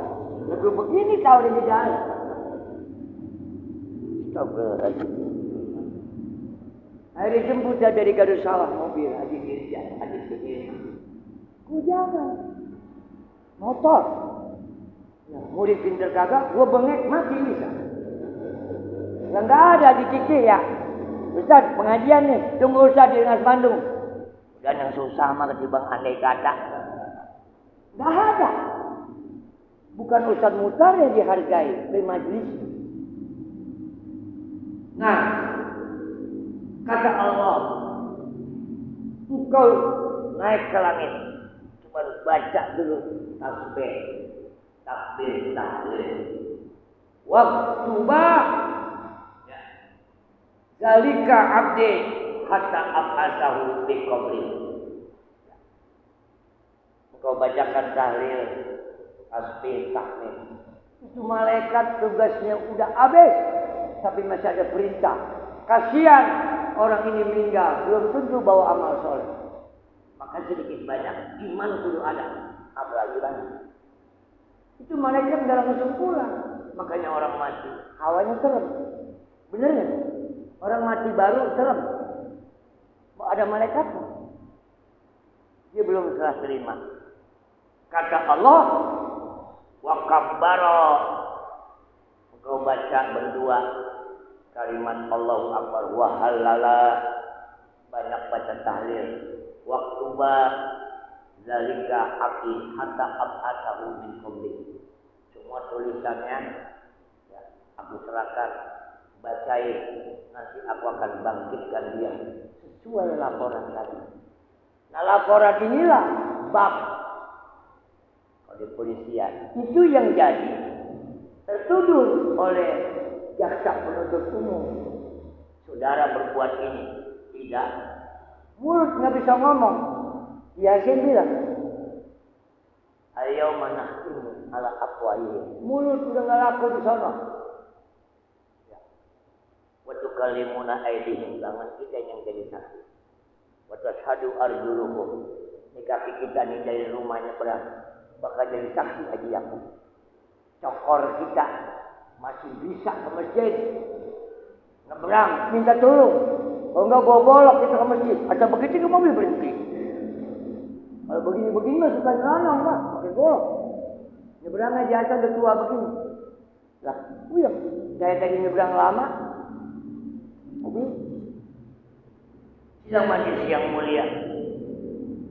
Lalu begini tawarin di dalam. Astagfirullahaladzim. Akhirnya jemput dia dari Garut Sawah mobil adik Mirja, adik sendiri. Gua jangan. Motor. Nah, murid pinter kagak, gua bengek mati bisa. Nggak ada di Ciki ya. Ustaz, pengajian nih, tunggu Ustaz di Rengas Bandung. Dan yang susah mah ketimbang andai kata. Nggak ada. Bukan Ustaz Mutar yang dihargai di majlis. Nah, kata Allah, engkau naik ke langit, cuma baca dulu tasbih, takbir, tahlil. Waktu zalika abdi hatta abasahu bi qabri. Engkau bacakan tahlil, tasbih, tahmid. Itu malaikat tugasnya udah habis, tapi masih ada perintah. Kasihan orang ini meninggal, belum tentu bawa amal soleh. Maka sedikit banyak iman kudu ada, apalagi banyak. Itu malaikat nggak langsung pulang. Makanya orang mati, hawanya serem. Bener nggak? Orang mati baru serem. Ada malaikat, dia belum serah terima. Kata Allah, wa kabbara. Engkau baca berdua kalimat Allahu Akbar wa halala. Banyak baca tahlil. Waktu zalika aki hatta ab'atsahu min qabli. Semua tulisannya ya, aku serahkan, bacain, nanti aku akan bangkitkan dia sesuai laporan tadi. Nah, laporan inilah bab oleh polisian. Itu yang jadi tertuduh oleh jaksa penuntut umum. Saudara berbuat ini, tidak. Mulut nggak bisa ngomong. Yasin bilang, ayo manahim ala afwahihim. Mulut udah nggak laku di sana. Wa tukallimuna aydihim, tangan kita yang jadi saksi. Wa tashhadu arjuluhum, ini kaki kita nih dari rumahnya berat, bakal jadi saksi aja aku. Cokor kita masih bisa ke masjid, ngebrang minta tolong. Kalau enggak bawa bolok kita ke masjid, ada begitu ke mobil berhenti. Kalau begini-begini mah suka nyelonong pak, pakai golok. Nyebrang aja asal udah tua begini. Lah, iya, saya tadi nyebrang lama. Sidang majelis yang mulia,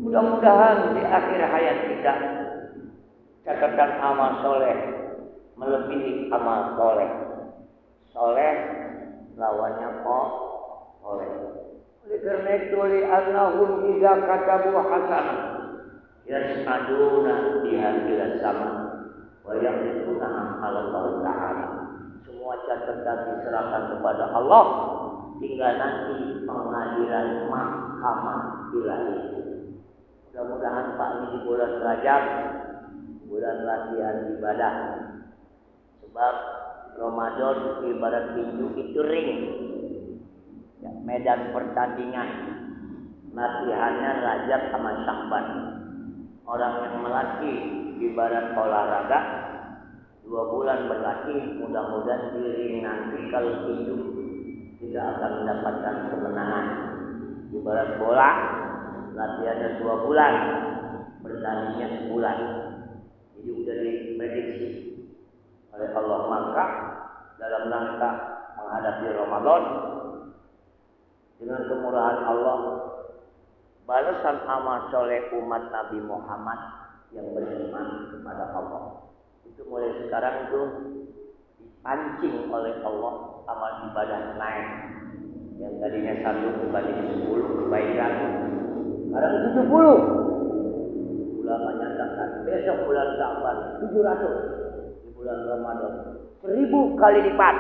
mudah-mudahan di akhir hayat kita catatan amal soleh melebihi amal soleh. Soleh lawannya oleh. Oleh karena itu li'annahum idza katabu hasanah yas'aduna biha ila sama wa yaquluna ala Allah Ta'ala. Semua catatan diserahkan kepada Allah, tinggal nanti penghadiran mahkamah ilahi. Mudah-mudahan Pak ini di bulan Rajab, bulan latihan ibadah. Sebab Ramadan ibarat tinju itu ring. Ya, medan pertandingan. Latihannya Rajab sama Syakban. Orang yang melatih ibarat olahraga 2 bulan berlatih, mudah-mudahan diri nanti kalau tinju tidak akan mendapatkan kemenangan. Ibarat bola, latihannya 2 bulan, bertandingnya sebulan. Jadi sudah diprediksi oleh Allah. Maka dalam rangka menghadapi Ramadan, dengan kemurahan Allah, balasan amal soleh umat Nabi Muhammad yang beriman kepada Allah itu mulai sekarang itu dipancing oleh Allah, amal ibadah naik. Yang tadinya 1 dibanding 10 kebaikan, sekarang 70. Ulama nyatakan besok bulan Sya'ban 700, di bulan Ramadan 1000 kali lipat.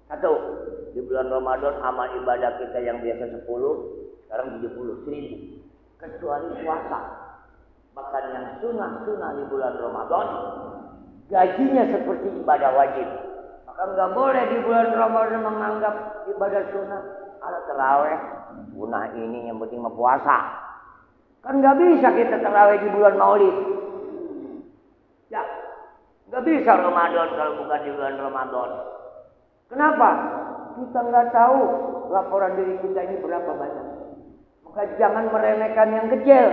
1, di bulan Ramadan amal ibadah kita yang biasa 10 sekarang 70, 1000. Kecuali puasa. makan yang sunnah di bulan Ramadan, gajinya seperti ibadah wajib. Maka nggak boleh di bulan Ramadan menganggap ibadah sunnah. Ada terawih, sunnah ini yang penting mah puasa. Kan nggak bisa kita terawih di bulan Maulid. Ya, nggak bisa Ramadan kalau bukan di bulan Ramadan. Kenapa? Kita nggak tahu laporan diri kita ini berapa banyak. Maka jangan meremehkan yang kecil.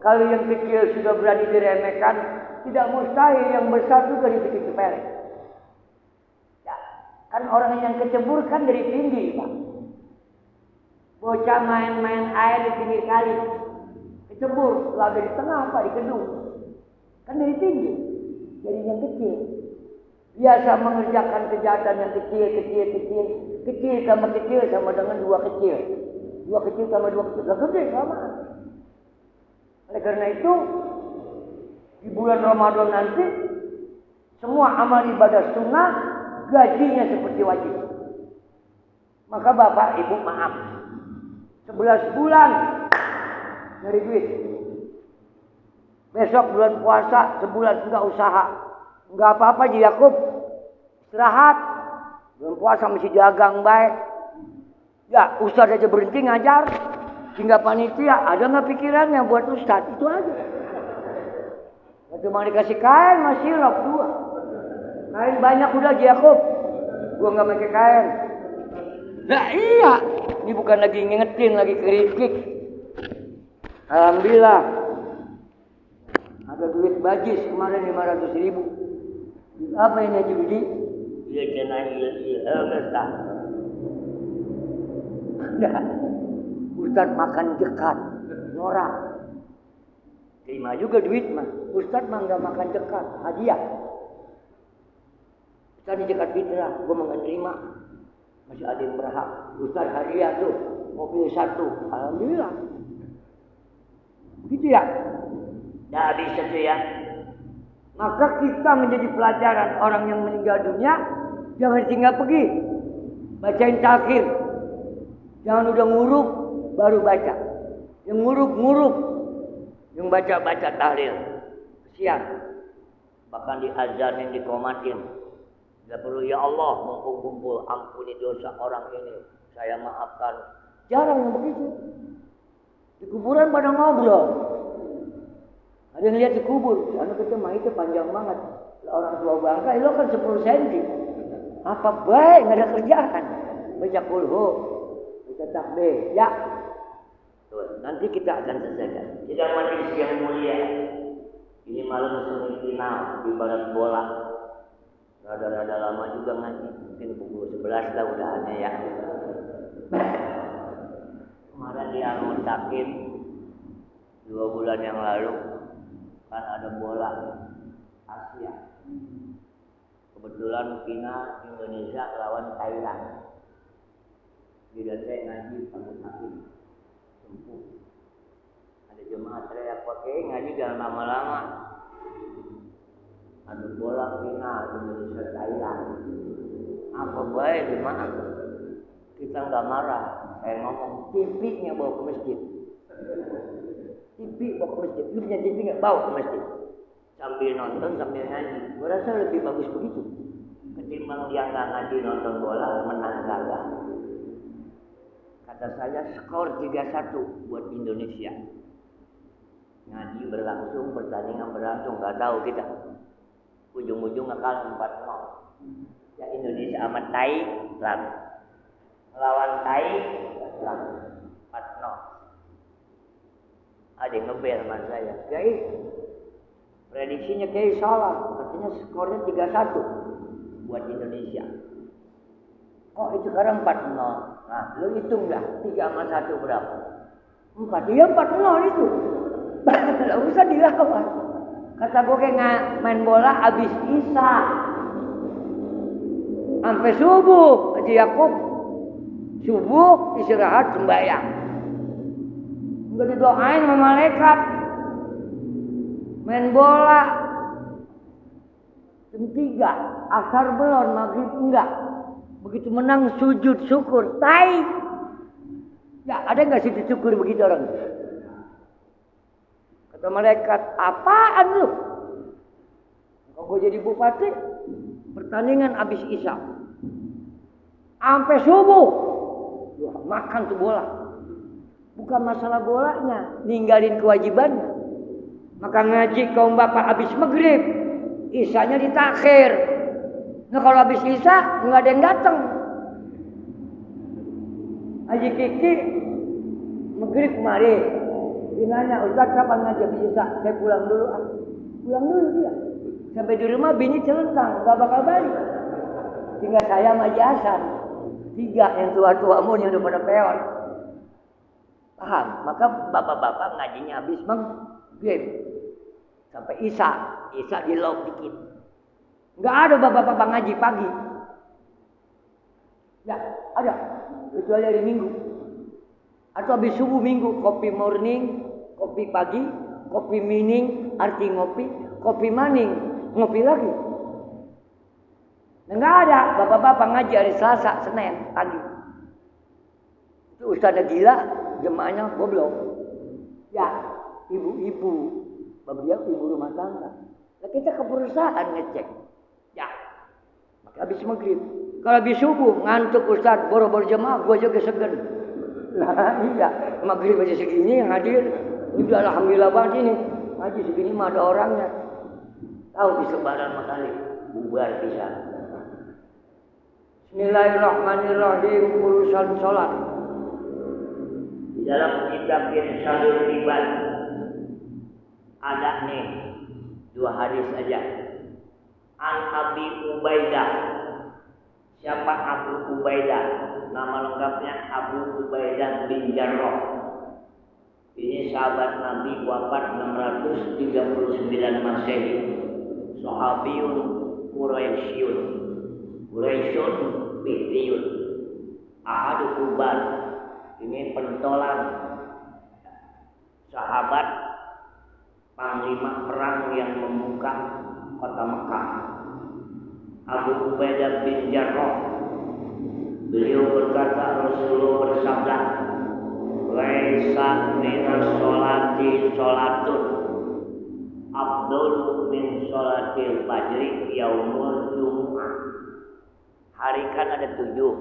Kalau yang kecil sudah berani diremehkan, tidak mustahil yang besar juga dibikin sepele. Ya, kan orang yang kecebur kan dari tinggi, Pak. Bocah main-main air di pinggir kali, kecebur, lalu dari tengah apa di kedung, kan dari tinggi. Jadi yang kecil biasa mengerjakan kejahatan yang kecil sama kecil sama dengan dua kecil sama dua kecil, lah gede sama. Oleh karena itu di bulan Ramadan nanti semua amal ibadah sunnah gajinya seperti wajib. Maka bapak ibu maaf, 11 bulan nyari duit. Besok bulan puasa sebulan enggak usaha. Enggak apa-apa Ji Yakub. Istirahat. Bulan puasa mesti dagang baik. Ya, ustaz aja berhenti ngajar. Hingga panitia ada nggak pikirannya buat ustaz? Itu aja. Cuma dikasih kain masih rok 2. Kain banyak udah Ji Yakub. Gua nggak pakai kain. Nah iya. Ini bukan lagi ngingetin, lagi kritik. Alhamdulillah. Ada duit bajis kemarin 500.000. Apa ini Haji Budi? Iya kena iya enggak. Ya. Ustaz makan dekat, norak. Terima juga duit mah. Ustaz mah enggak makan dekat, hadiah. Ustaz di dekat fitrah, gua mau enggak terima. Masih ada yang berhak. Ustaz hadiah tuh, mobil 1. Alhamdulillah. Begitu ya? Dah habis itu ya. Maka kita menjadi pelajaran orang yang meninggal dunia, jangan tinggal pergi. Bacain talqin. Jangan udah nguruk baru baca. Yang nguruk, yang baca tahlil. Kesian. Bahkan di azan yang dikomatin. Tidak perlu ya Allah kumpul ampuni dosa orang ini. Saya maafkan. Jarang yang begitu. Di kuburan pada ngobrol. Ada yang lihat di kubur, karena kita mah itu panjang banget. Orang tua bangka, lo kan 10 cm. Apa baik, nggak ada kerjaan. Baca kulhu, baca takbir, ya. Tuh, nanti kita akan selesaikan. Sidang majelis yang mulia. Ini malam semifinal di barat bola. Rada-rada lama juga ngaji, mungkin pukul 11 lah udah aneh ya. Kemarin dia mutakin 2 bulan yang lalu. Kan ada bola Asia. Kebetulan final Indonesia lawan Thailand. Jadi saya ngaji pagi sempuh. Ada jemaah teriak pakai ngaji jangan lama-lama. Ada bola final Indonesia Thailand. Apa baik jemaah? Kita nggak marah. Saya ngomong TV-nya bawa ke masjid. TV bawa ke masjid, lu punya TV nggak? Bawa ke masjid sambil nonton sambil ngaji. Gue rasa lebih bagus begitu ketimbang dia nggak ngaji nonton bola menang kalah. Kata saya skor 3-1 buat Indonesia. Ngaji berlangsung, pertandingan berlangsung, nggak tahu kita ujung-ujungnya kalah 4-0. Ya Indonesia sama Thailand melawan Thailand 4-0. Ada yang ngebel sama saya. Kiai, prediksinya Kiai salah. Katanya skornya 3-1 buat Indonesia. Oh itu sekarang 4-0. Nah lu hitung dah 3-1 berapa? 4. Iya 4-0 itu. Gak usah dilawan. Kata gue kayak main bola abis isya sampai subuh. Haji Yakub subuh istirahat sembahyang. Enggak didoain sama malaikat. Main bola jam 3, asar belum, maghrib enggak. Begitu menang sujud syukur, tai. Ya ada enggak sujud syukur begitu orang? Kata malaikat, apaan lu? Kalau gue jadi bupati, pertandingan habis isya. Sampai subuh. Wah, makan tuh bola. Bukan masalah bolanya, ninggalin kewajibannya. Maka ngaji kaum bapak habis maghrib, isyanya ditakhir. Nah kalau habis isya, nggak ada yang datang. Haji Kiki, maghrib kemari. Dia nanya, Ustaz kapan ngaji habis isya? Saya pulang dulu. Pulang dulu dia. Sampai di rumah bini celentang, nggak bakal balik. Tinggal saya sama Hasan. 3 yang tua-tua mun yang udah pada peon. Paham? Maka bapak-bapak ngajinya habis maghrib sampai isya di lock dikit. Nggak ada bapak-bapak ngaji pagi. Ya, ada. Kecuali hari Minggu. Atau habis subuh Minggu, kopi morning, kopi pagi, kopi mining, arti ngopi, kopi maning, ngopi lagi. Nggak ada bapak-bapak ngaji hari Selasa, Senin pagi. Itu ustadznya gila, jemaahnya goblok. Ya, ibu-ibu, bapak ibu rumah tangga. Nah, kita ke perusahaan ngecek. Ya, maka habis maghrib. Kalau habis subuh ngantuk ustadz, boro-boro jemaah, gua juga segan. Nah iya, maghrib aja segini yang hadir. Udah alhamdulillah banget ini. Ngaji segini mah ada orangnya. Tahu di sebaran makali bubar bisa. Bismillahirrahmanirrahim. Urusan sholat. Di dalam kitab Irsyadul Ibad ada nih 2 hadis saja. An Abi Ubaidah. Siapa Abu Ubaidah? Nama lengkapnya Abu Ubaidah bin Jarrah. Ini sahabat Nabi, wafat 639 Masehi. Sahabiyun Quraisyun. Quraisyun Fihriyun. Ahadu Kubar. Ini pentolan sahabat panglima perang yang membuka kota Mekah. Abu Ubaidah bin Jarrah. Beliau berkata, Rasulullah bersabda, "Laisa minas sholati sholatun afdalu min sholatil fajri yaumul jum'ah." Hari kan ada 7.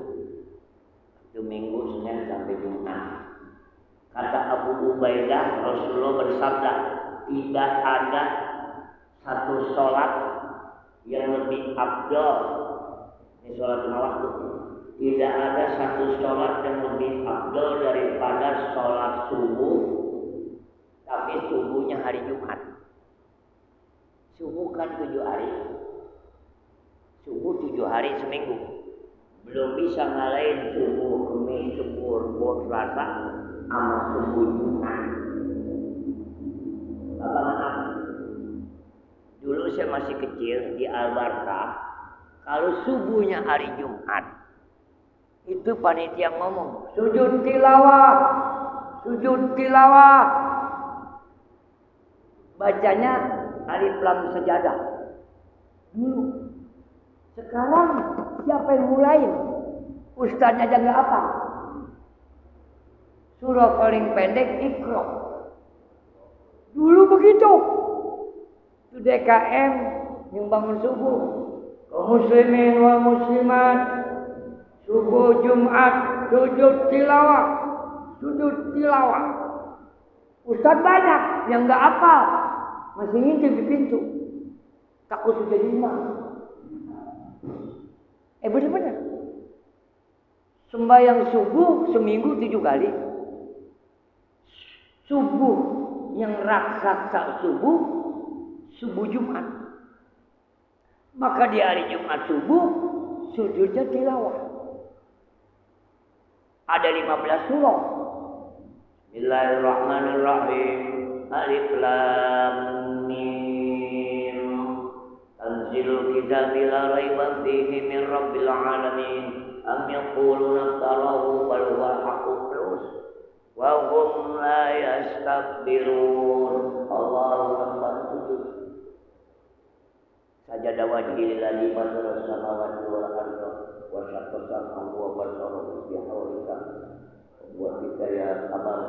Itu Minggu, Senin sampai Jumat. Kata Abu Ubaidah, Rasulullah bersabda, tidak ada satu sholat yang lebih afdal. Ini sholat 5 waktu. Tidak ada satu sholat yang lebih afdal daripada sholat subuh, tapi subuhnya hari Jumat. Subuh kan 7 hari. Subuh 7 hari seminggu. Belum bisa ngalahin subuh Kamis, subuh Rebo, Selasa, sama subuh Jumat. Bapak maaf. Dulu saya masih kecil di Al-Barkah, kalau subuhnya hari Jumat, itu panitia ngomong, sujud tilawah, sujud tilawah. Bacanya alif lam sajadah. Dulu. Sekarang siapa yang mulain? Ustadznya aja nggak apa. Surah paling pendek Iqra. Dulu begitu. Itu DKM yang bangun subuh. Kaum muslimin wal muslimat, subuh Jumat, sujud tilawah, sujud tilawah. Ustadz banyak yang nggak apa, masih ngintip di pintu, takut sudah imam. Benar-benar. Sembahyang subuh seminggu 7 kali. Subuh yang raksasa subuh, subuh Jumat. Maka di hari Jumat subuh, sujudnya tilawah. Ada 15 surah. Bismillahirrahmanirrahim. Alif lam mim. Tanzilul kitabi la raiba fihi min rabbil alamin. Am yaquluna tarahu bal huwa haqqun terus. Wa hum la yastakbirun. Allahu akbar. Sajada wajhi lillahi fatara samawati wal arda wa syaqqa sam'ahu wa basarahu bi hawlika buat kita ya abang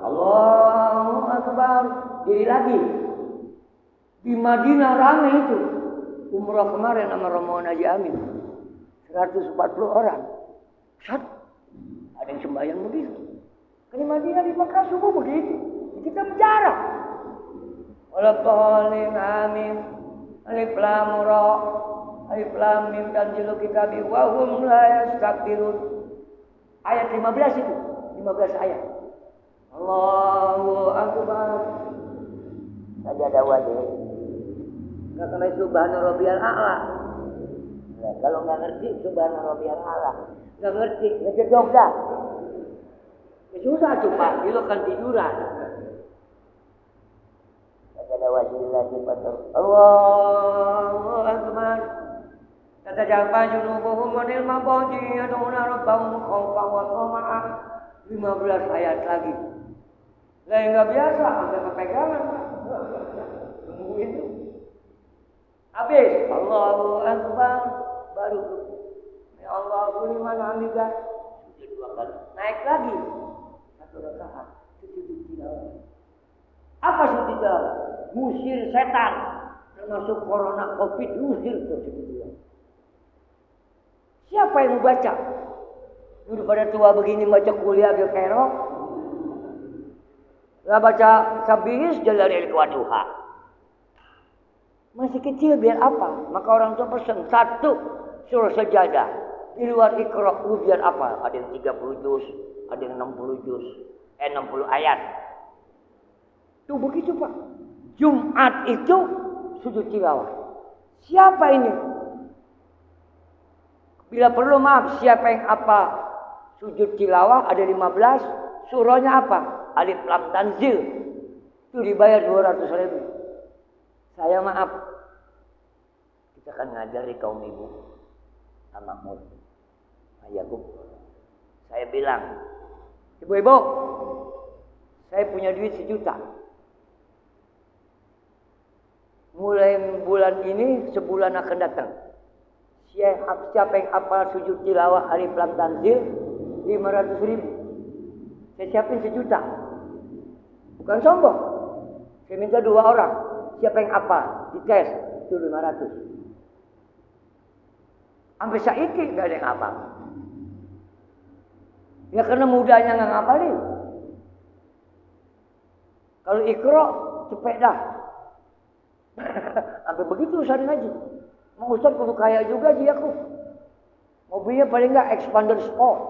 Allahu Akbar. Diri lagi. Di Madinah ramai itu. Umrah kemarin sama Rombongan Haji Amin. 140 orang. Sat. Ada yang sembahyang begitu. Di Madinah di Makkah subuh begitu. Kita berjarak. Walaqalin amin. Alif lam ra. Alif lam mim tanzilul kitabi wa hum la yastakbirun. Ayat 15 itu. 15 ayat. Allahu Akbar. Sajadah wajib. Enggak kena subhana rabbiyal a'la. Nah, kalau nggak ngerti subhana rabbiyal a'la. Enggak ngerti, ngejedok dah. Ya susah cuma, dia kan tiduran. Sajadah wajib lagi betul. Allahu Akbar. Tatajafa junubuhum anil mabadi yad'una rabbahum khaufan wa tama'an. 15 ayat lagi. Lah enggak biasa, sampai kepegangan. Tungguin tuh. Habis. Allahu Akbar. Baru ya Allahu liman hamidah. Sujud 2 kali. Naik lagi. 1 rakaat. Sujud tilawah. Apa sujud tilawah? Musir setan. Termasuk corona covid usir tuh sujud tilawah. Siapa yang mau baca? Dulu pada tua begini baca kuliah di Kairo. Gak baca sabihis jalari al-Wadduha. Masih kecil biar apa? Maka orang tua pesan 1 surah sajadah. Di luar Iqra lu biar apa? Ada yang 30 juz, ada yang 60 juz, 60 ayat. Tuh begitu Pak. Jumat itu sujud tilawah. Siapa ini? Bila perlu maaf, siapa yang apa sujud tilawah ada 15, surahnya apa? Alif lam tanzil. Itu dibayar 200.000. Saya maaf. Kita kan ngajari kaum ibu sama makmum. Ayah Bu. Saya bilang, ibu-ibu, saya punya duit 1 juta. Mulai bulan ini sebulan akan datang. Siapa yang hafal sujud tilawah alif lam tanzil 500.000. Saya siapin 1 juta. Bukan sombong. Saya minta 2 orang. Siapa yang hafal dites itu 500. Sampai saiki nggak ada yang hafal. Ya karena mudanya nggak ngapalin. Kalau Iqra cepet dah. Sampai begitu Ustaz ngaji. Mau Ustaz kudu kaya juga sih aku. Mobilnya paling nggak Expander Sport.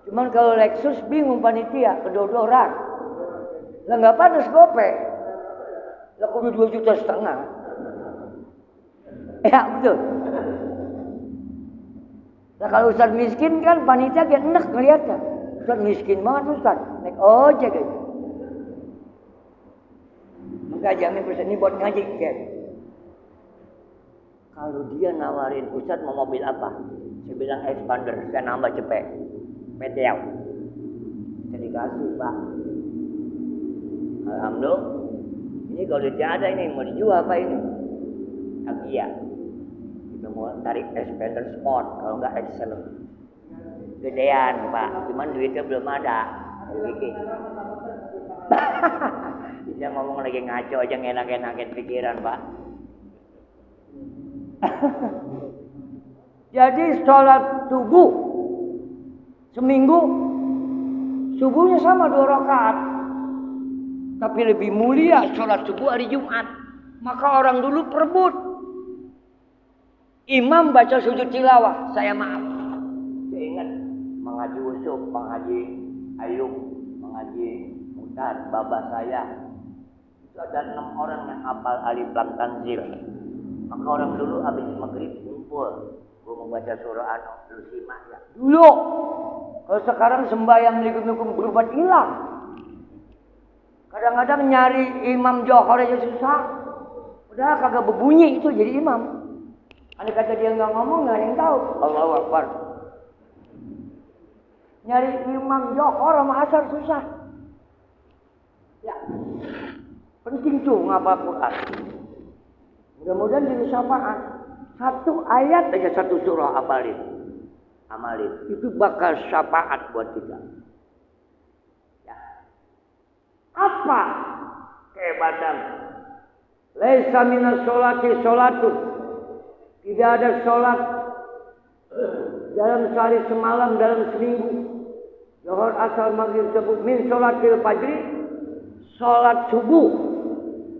Cuman kalau Lexus bingung panitia, kedodoran. Lah nggak panas gope. Lah kudu 2,5 juta. Ya betul. Nah kalau Ustaz miskin kan panitia kan enak ngeliatnya. Ustaz miskin banget Ustaz. Naik ojek aja. Maka jamin pesan ini buat ngaji kan. Kalau dia nawarin Ustaz mau mobil apa? Saya bilang Expander, saya nambah cepet. Meteor. Saya dikasih Pak. Alhamdulillah. Ini kalau dia ada ini mau dijual apa ini? Agia. Kita mau tarik Expander Sport, kalau enggak Excel. Gedean Pak, cuman duitnya belum ada. Gigi. Dia ngomong lagi ngaco aja ngenak-enakin pikiran Pak. Jadi sholat subuh seminggu subuhnya sama 2 rakaat. Tapi lebih mulia sholat subuh hari Jumat. Maka orang dulu perebut. Imam baca sujud tilawah. Saya maaf. Saya ingat mengaji Yusuf, mengaji Ayub, mengaji Mutar, baba saya. Itu ada 6 orang yang hafal alif lam tanzil. Maka orang dulu habis maghrib kumpul. Gue mau baca surah lu simak ya. Dulu. Kalau sekarang sembahyang nikum-nikum berubah hilang. Kadang-kadang nyari imam johor aja susah. Udah kagak berbunyi itu jadi imam. Andai kata dia nggak ngomong nggak ada yang tahu. Allahu Akbar. Nyari imam johor sama asar susah. Ya. Penting tuh ngapal Quran. Mudah-mudahan jadi syafaat. 1 ayat aja 1 surah hafalin. amalin. Itu bakal syafaat buat kita. Ya. Apa kehebatan? Laisa minas sholati sholatu. Tidak ada sholat dalam sehari semalam, dalam seminggu. Zuhur, asar, maghrib, subuh. Min sholatil fajri. Sholat subuh.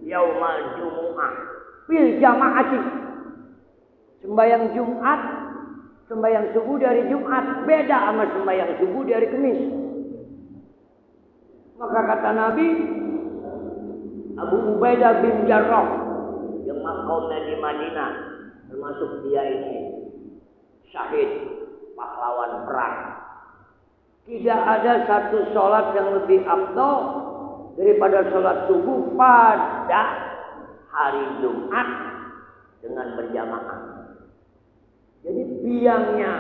Yaumal jumu'ah. Bil jama'ati. Sembayang Jumat. Sembayang subuh dari Jumat. Beda sama sembayang subuh dari Kamis. Maka kata Nabi, Abu Ubaidah bin Jarrah yang makamnya di Madinah, termasuk dia ini syahid, pahlawan perang. Tidak ada satu sholat yang lebih afdal daripada sholat subuh pada hari Jumat dengan berjamaah. Jadi biangnya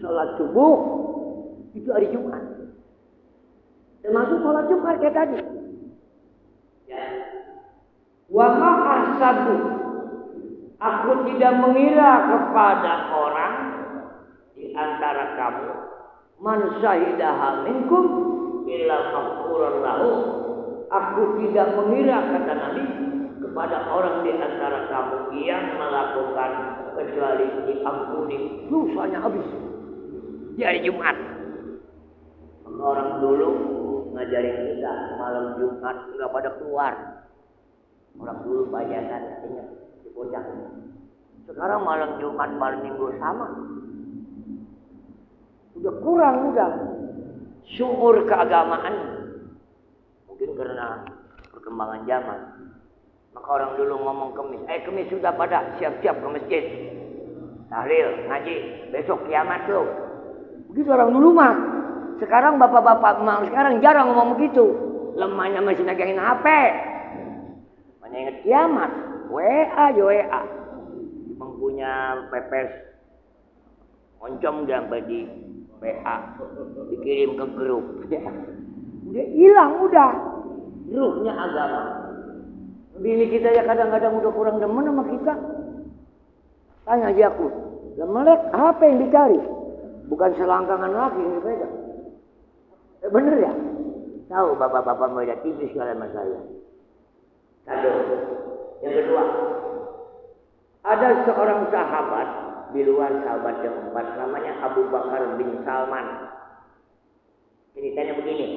sholat subuh itu hari Jumat, termasuk sholat Jumat kayak tadi. Ya. Wa ma'asabu, aku tidak mengira kepada orang di antara kamu man syahidaha minkum illa maghfuran lahu. Aku tidak mengira, kata Nabi, kepada orang di antara kamu yang melakukan kecuali diampuni dosanya habis di hari Jumat. Maka orang dulu ngajarin kita malam Jumat nggak pada keluar. Orang dulu bayangan ingat di bocah. Sekarang malam Jumat malam Minggu sama. Udah kurang udah syukur keagamaan. Mungkin karena perkembangan zaman. Maka orang dulu ngomong Kemis, Kemis sudah pada siap-siap ke masjid. Tahlil, ngaji, besok kiamat loh. Begitu orang dulu mah. Sekarang bapak-bapak emak sekarang jarang ngomong begitu. Lemahnya masih megangin HP. Mana ingat kiamat? WA aja WA. Emang punya pepes oncom udah sampai di WA. Dikirim ke grup. Udah hilang udah. Ruhnya agama. Bini kita ya kadang-kadang udah kurang demen sama kita. Tanya aja aku. Lah melek apa yang dicari? Bukan selangkangan lagi yang dipegang. Bener ya? Tahu bapak-bapak muda tipis kalian sama saya. Satu. Yang kedua, ada seorang sahabat di luar sahabat yang keempat, namanya Abu Bakar bin Salman. Ceritanya begini.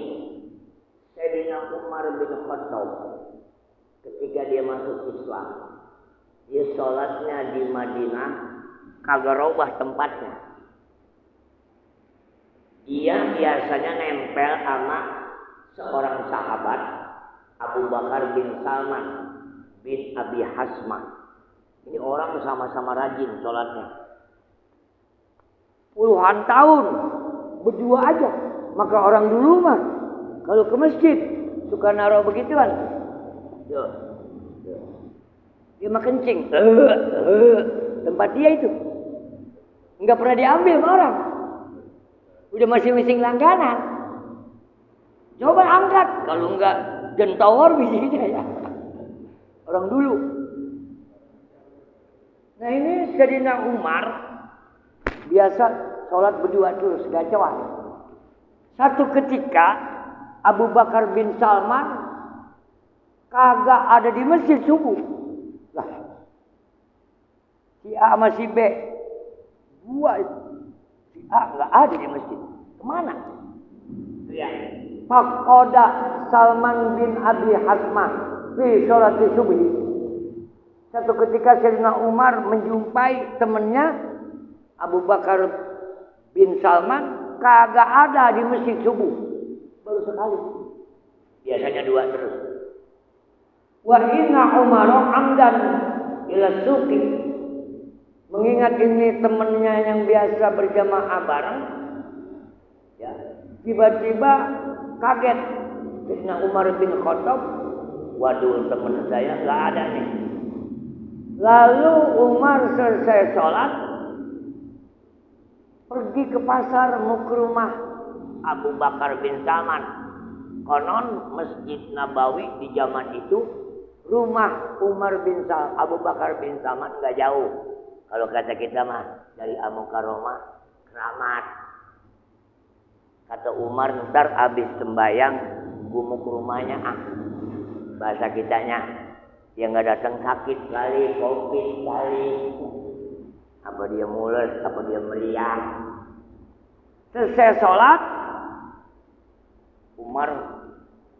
Sayyidina Umar bin Khattab ketika dia masuk Islam, dia sholatnya di Madinah kagak robah tempatnya. Dia biasanya nempel sama seorang sahabat, Abu Bakar bin Salman bin Abi Hasmah. Ini orang sama-sama rajin sholatnya. Puluhan tahun berdua aja. Maka orang dulu mah kalau ke masjid suka naruh begituan. Dia mah kencing. Tempat dia itu. Enggak pernah diambil sama orang. Udah masing-masing langganan. Coba angkat. Kalau enggak jentawar bijinya ya. Orang dulu. Nah ini Sayyidina Umar biasa sholat berdua terus, gacawan. Satu ketika Abu Bakar bin Salman kagak ada di masjid subuh. Lah. Si A sama si B. Dua itu. Si A nggak ada di masjid. Kemana? Ya. Faqada Salman bin Abi Hasmah fi sholati subuh. Satu ketika Sayyidina Umar menjumpai temannya Abu Bakar bin Salman kagak ada di masjid subuh. Baru sekali. Biasanya dua terus. Wa inna Umar amdan ila suqi. Mengingat ini temannya yang biasa berjamaah bareng, ya, tiba-tiba kaget. Sayyidina Umar bin Khattab, waduh teman saya nggak ada nih. Lalu Umar selesai sholat, pergi ke pasar mau ke rumah Abu Bakar bin Salman. Konon Masjid Nabawi di zaman itu rumah Umar bin Abu Bakar bin Salman nggak jauh. Kalau kata kita mah dari Al-Mukarramah keramat. Kata Umar, ntar habis sembahyang gue mau ke rumahnya bahasa kitanya. Dia nggak datang sakit kali, covid kali. Apa dia mules, apa dia meriang. Selesai sholat, Umar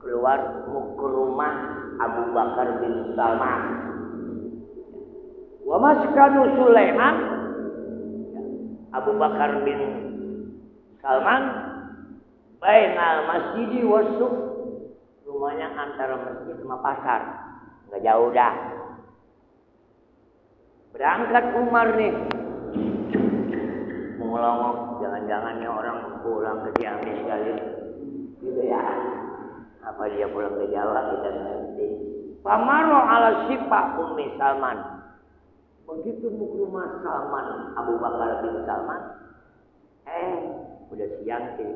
keluar mau ke rumah Abu Bakar bin Salman. Wa maskanu Sulaiman, Abu Bakar bin Salman, bainal masjidi wasuk, rumahnya antara masjid sama pasar, nggak jauh dah. Berangkat Umar nih, mengelongok, jangan-jangan nih orang pulang ke Ciamis kali, gitu ya. Apa dia pulang ke Jawa kita nanti. Pamaro ala Sipa Ummi Salman. Begitu mau ke rumah Salman, Abu Bakar bin Salman, udah siang sih,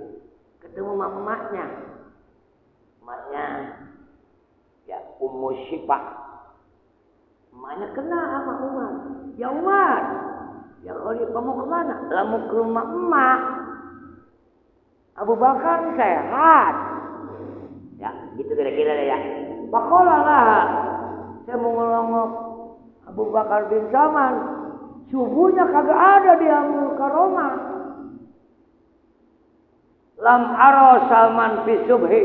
ketemu emaknya, ya Ummu Sipa. Emaknya kenal sama Umar. Ya Umar, ya kamu kemana? Lah mau ke rumah emak. Abu Bakar sehat. Ya, gitu kira-kira deh ya. Pakolalah, saya mau ngelongok Abu Bakar bin Salman. Subuhnya kagak ada di Amul Karomah. Lam aro Salman fi subhi.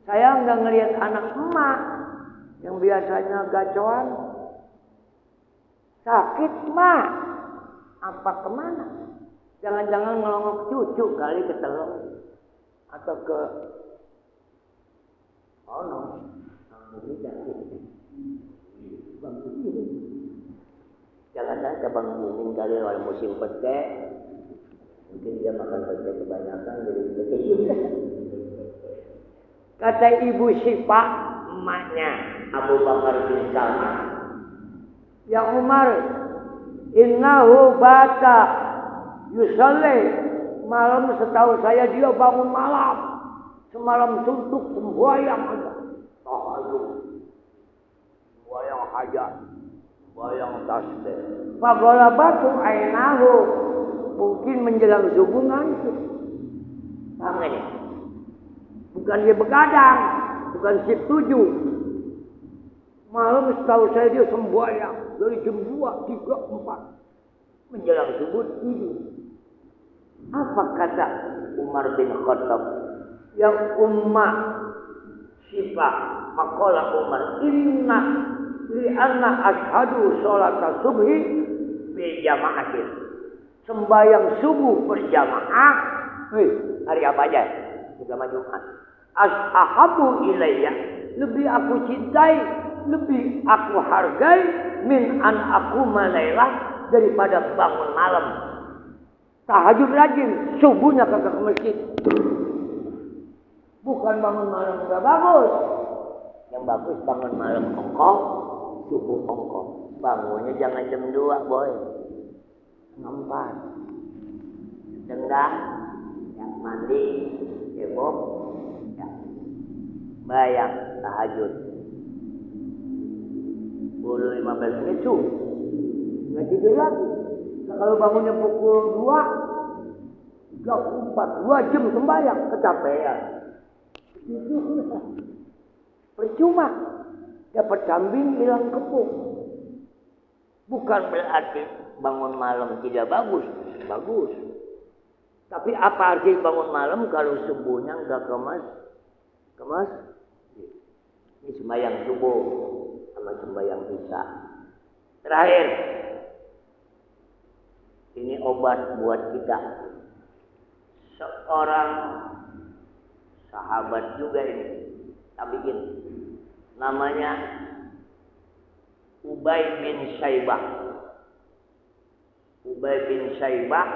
Saya nggak ngelihat anak emak yang biasanya gacoan. Sakit emak. Apa kemana? Jangan-jangan ngelongok cucu kali ke telur atau ke jangan-jangan ke Bang Buming kali kalau musim pete, mungkin dia makan pete kebanyakan jadi pete. Kata Ibu Sipa, emaknya Abu Bakar bin Salman, ya Umar, innahu bata yusalli, malam setahu saya dia bangun malam, semalam suntuk sembahyang aja, tahajud, sembahyang hajat, sembahyang tasbih. Fagola batu ainahu, mungkin menjelang subuh ngantuk. Paham gak nih? Bukan dia begadang, bukan shift 7. Malam setahu saya dia sembahyang dari jam 2, 3, 4 menjelang subuh tidur. Apa kata Umar bin Khattab? Yang Umma Sipa, maqala Umar, inna li'anna ashadu sholata subhi bi jama'atin. Sembahyang subuh berjamaah. Hari apa aja? Agama Jumat. Ashabu ilayya, lebih aku cintai, lebih aku hargai min an aku malailah, daripada bangun malam. Tahajud rajin, subuhnya kagak ke masjid. Bukan bangun malam enggak bagus. Yang bagus bangun malam ongkoh, subuh ongkoh. Bangunnya jangan jam 2, boy. 4. Dengar, ya mandi, cebok, ya bayang tahajud. 10-15 menit subuh. Nggak tidur lagi. Nah, kalau bangunnya pukul 2, 2 jam sembahyang, kecapean. Percuma, dapat kambing hilang kepung. Bukan berarti bangun malam tidak bagus, bagus. Tapi apa arti bangun malam kalau subuhnya nggak kemas? Ini sembahyang subuh sama sembahyang isya. Terakhir, ini obat buat kita. Seorang sahabat juga ini, tabi'in, namanya Ubay bin Syaibah. Ubay bin Syaibah,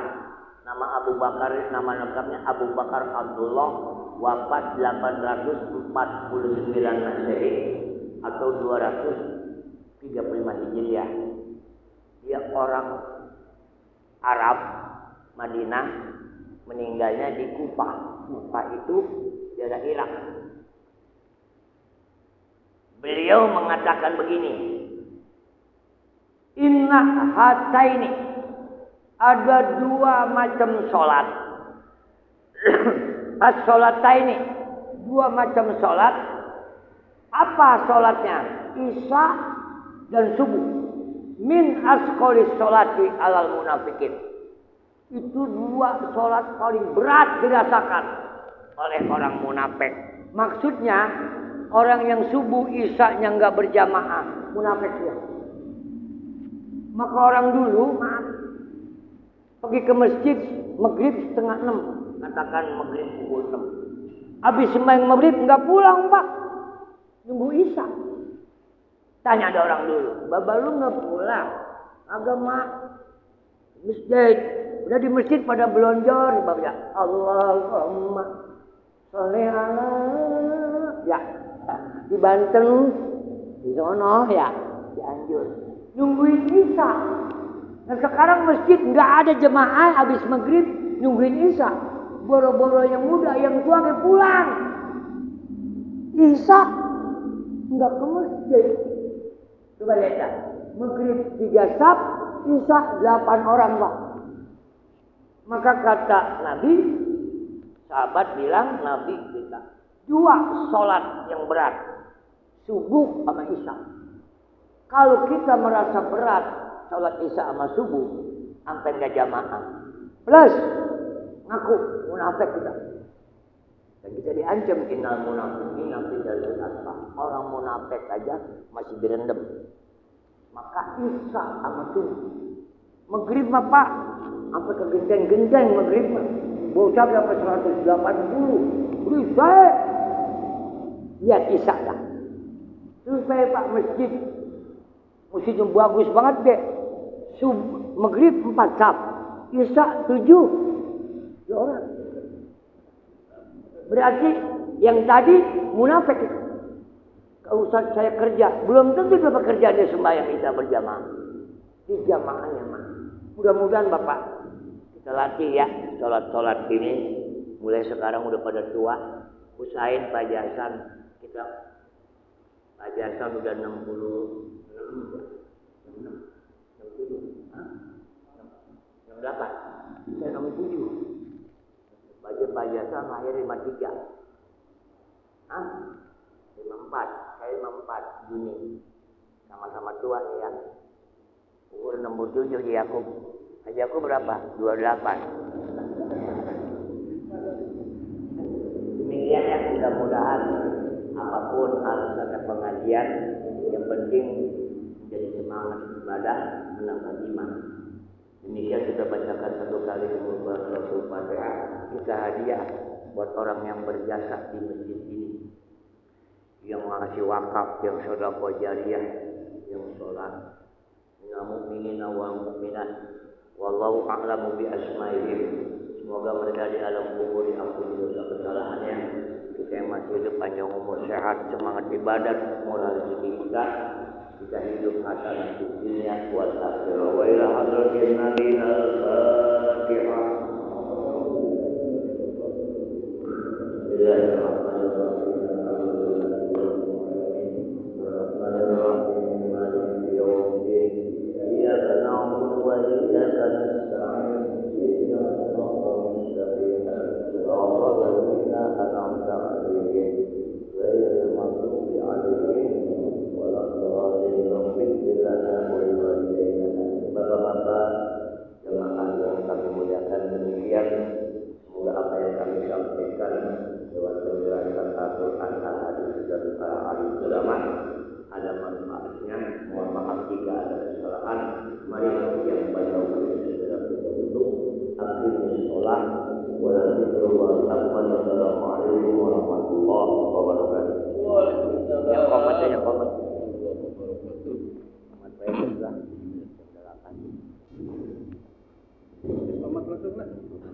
nama Abu Bakar, nama lengkapnya Abu Bakar Abdullah, wafat 849 Masehi atau 235 Hijriah. Dia orang Arab, Madinah, meninggalnya di Kufah. Kufah itu daerah Irak. Beliau mengatakan begini, inna hataini ada dua macam sholat. As-sholataini, dua macam sholat. Apa sholatnya? Isya dan subuh. Min asqalis sholati alal munafikin. Itu dua sholat paling berat dirasakan oleh orang munafik. Maksudnya orang yang subuh isya-nya nggak berjamaah, munafik dia. Maka orang dulu, maaf, pergi ke masjid maghrib setengah 6, katakan maghrib pukul 6. Habis sembahyang maghrib nggak pulang pak, nunggu isya. Tanya ada orang dulu, baba lu nggak pulang? Agama masjid, udah di masjid pada belonjor, baca Allahumma sholli ala, ya di Banten, di sono ya, Cianjur, nungguin isya. Dan sekarang masjid nggak ada jemaah habis maghrib nungguin isya. Boro-boro yang muda, yang tua ke pulang. Isya nggak ke masjid. Coba lihat, maghrib 3 saf, isya 8 orang pak. Maka kata Nabi, sahabat bilang Nabi kita dua sholat yang berat, subuh sama isya. Kalau kita merasa berat sholat isya sama subuh, sampai nggak jamaah, plus ngaku munafik kita. Dan kita diancam innal munafiqina fi darkil asfal. Orang munafik aja masih direndam. Maka isya sama subuh. Maghrib mah pak, sampai ke genteng-genteng maghrib mah. Bocah berapa 180. Berisik. Lihat isya dah. Terus saya pak masjid bagus banget deh. Maghrib 4 saf, isya 7. 2 orang. Berarti yang tadi munafik itu. Kalau Ustaz saya kerja, belum tentu dia bekerja dia sembahyang isya berjamaah. Di jamaahnya mah. Mudah-mudahan Bapak kita latih ya sholat-sholat ini. Mulai sekarang udah pada tua. Usahain pajasan kita. Pajasan udah 68. Saya 67. Baca pajasan lahir 53. 54. Saya 54 Juni. Sama-sama tua nih ya. Umur 67 di aku. Haji aku berapa? 28. Demikian ya, mudah-mudahan apapun alasan pengajian, yang penting menjadi semangat ibadah, menambah iman. Demikian kita bacakan 1 kali suratul Fatihah. Kita hadiah buat orang yang berjasa di masjid ini, yang mengasih wakaf, yang sedekah jariyah, yang sholat. Minal mu'minina wal mu'minat, wallahu a'lamu bi asma'ihim. Semoga mereka di alam kubur diampuni dosa kesalahannya. Kita yang masih hidup panjang umur, sehat, semangat ibadat, murah rezeki kita. Kita hidup hasanah di dunia wal akhirah. Wa ila hadratin nabiyina al-Fatihah. Semoga apa yang kami sampaikan lewat penjelasan Al-Quran, al-Hadis dan para ahli ulama ada manfaatnya. Mohon maaf jika ada kesalahan. Mari yang banyak segera kita tutup. Akhirnya sholat. Wassalamualaikum warahmatullahi wabarakatuh. Yang komat ya, yang komat. Komat baik juga. Komat langsung lah.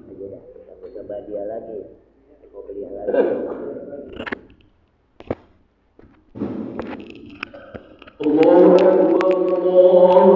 Aja dah. Kita coba dia lagi. Kita beli lagi. Allah.